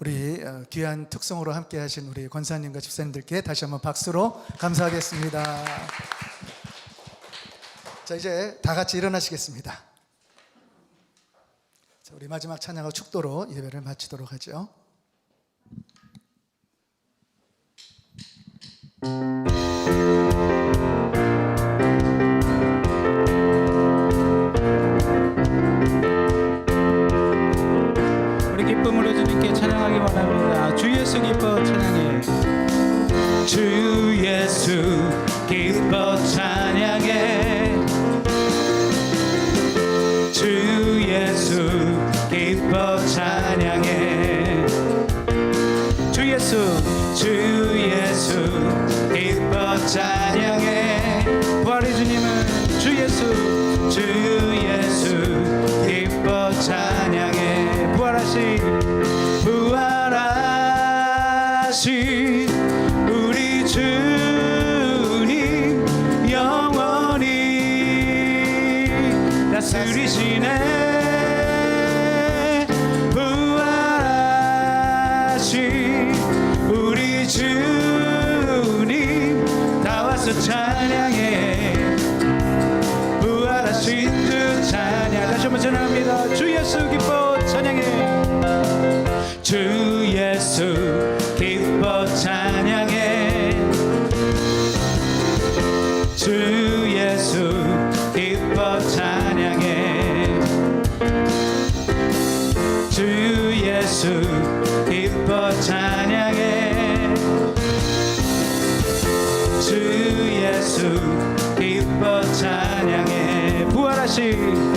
우리 귀한 특성으로 함께 하신 우리 권사님과 집사님들께 다시 한번 박수로 감사하겠습니다. 자, 이제 다 같이 일어나시겠습니다. 자, 우리 마지막 찬양과 축도로 예배를 마치도록 하죠. 우리 기쁨으로 주님께 찬양하기 원합니다. 주 예수 기뻐 찬양해. 주 예수 기뻐 찬양해. 주 예수 기뻐 찬양해. 주 예수 기뻐 찬양해. 부활의 주님은 주 예수 기뻐 찬양해. 부활하신 우리 주님 영원히 다스리시네. 부활하신 우리 주님 다 와서 찬양해. 부활하신 주 찬양. 다시 한번 찬양합니다. 주 예수 기뻐 찬양해. 주 예수 기뻐 찬양해. 주 예수 기뻐 찬양해. 주 예수 기뻐 찬양해. 주 예수 기뻐 찬양해. 부활하신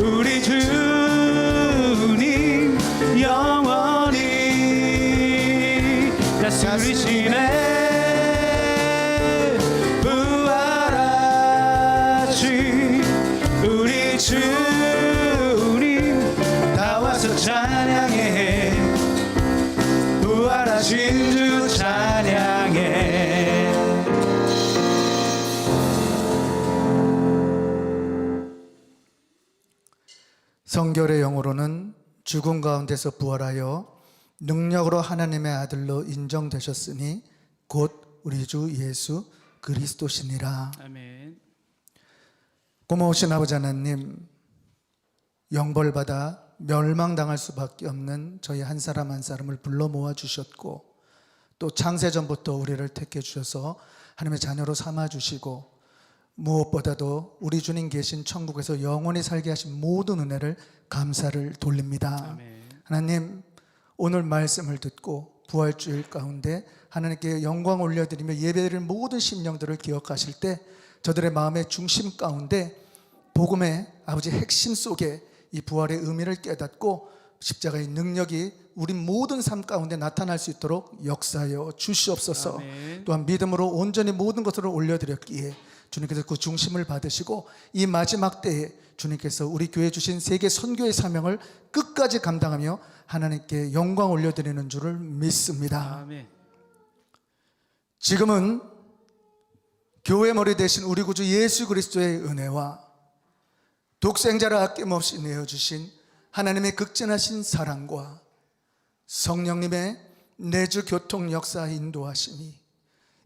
우리 주님 영원히 다스리시네. 부활하신 우리 주님 다 와서 찬양해. 부활하신 주 찬양해. 성결의 영으로는 죽음 가운데서 부활하여 능력으로 하나님의 아들로 인정되셨으니 곧 우리 주 예수 그리스도시니라. 아멘. 고마우신 아버지 하나님, 영벌받아 멸망당할 수밖에 없는 저희 한 사람 한 사람을 불러 모아 주셨고 또 창세전부터 우리를 택해 주셔서 하나님의 자녀로 삼아 주시고 무엇보다도 우리 주님 계신 천국에서 영원히 살게 하신 모든 은혜를 감사를 돌립니다. 아멘. 하나님, 오늘 말씀을 듣고 부활주일 가운데 하나님께 영광 올려드리며 예배드릴 모든 심령들을 기억하실 때 저들의 마음의 중심 가운데 복음의 아버지 핵심 속에 이 부활의 의미를 깨닫고 십자가의 능력이 우리 모든 삶 가운데 나타날 수 있도록 역사하여 주시옵소서. 아멘. 또한 믿음으로 온전히 모든 것을 올려드렸기에 주님께서 그 중심을 받으시고 이 마지막 때에 주님께서 우리 교회에 주신 세계 선교의 사명을 끝까지 감당하며 하나님께 영광 올려드리는 줄을 믿습니다. 아멘. 지금은 교회 머리 대신 우리 구주 예수 그리스도의 은혜와 독생자를 아낌없이 내어주신 하나님의 극진하신 사랑과 성령님의 내주 교통 역사 인도하심이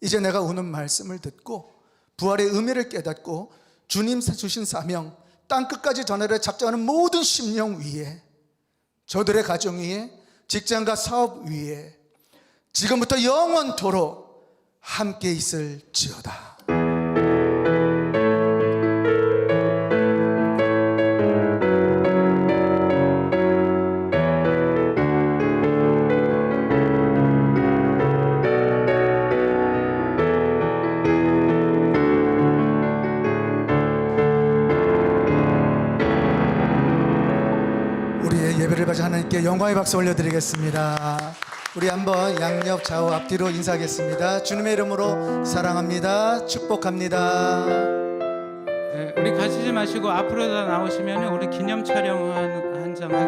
이제 내가 오는 말씀을 듣고 부활의 의미를 깨닫고 주님 주신 사명 땅끝까지 전하려 작정하는 모든 심령 위에, 저들의 가정 위에, 직장과 사업 위에 지금부터 영원토록 함께 있을지어다. 예배를 가져 하나님께 영광의 박수 올려드리겠습니다. 우리 한번 양옆 좌우 앞뒤로 인사하겠습니다. 주님의 이름으로 사랑합니다. 축복합니다. 우리 가시지 마시고 앞으로 다 나오시면 우리 기념 촬영 한장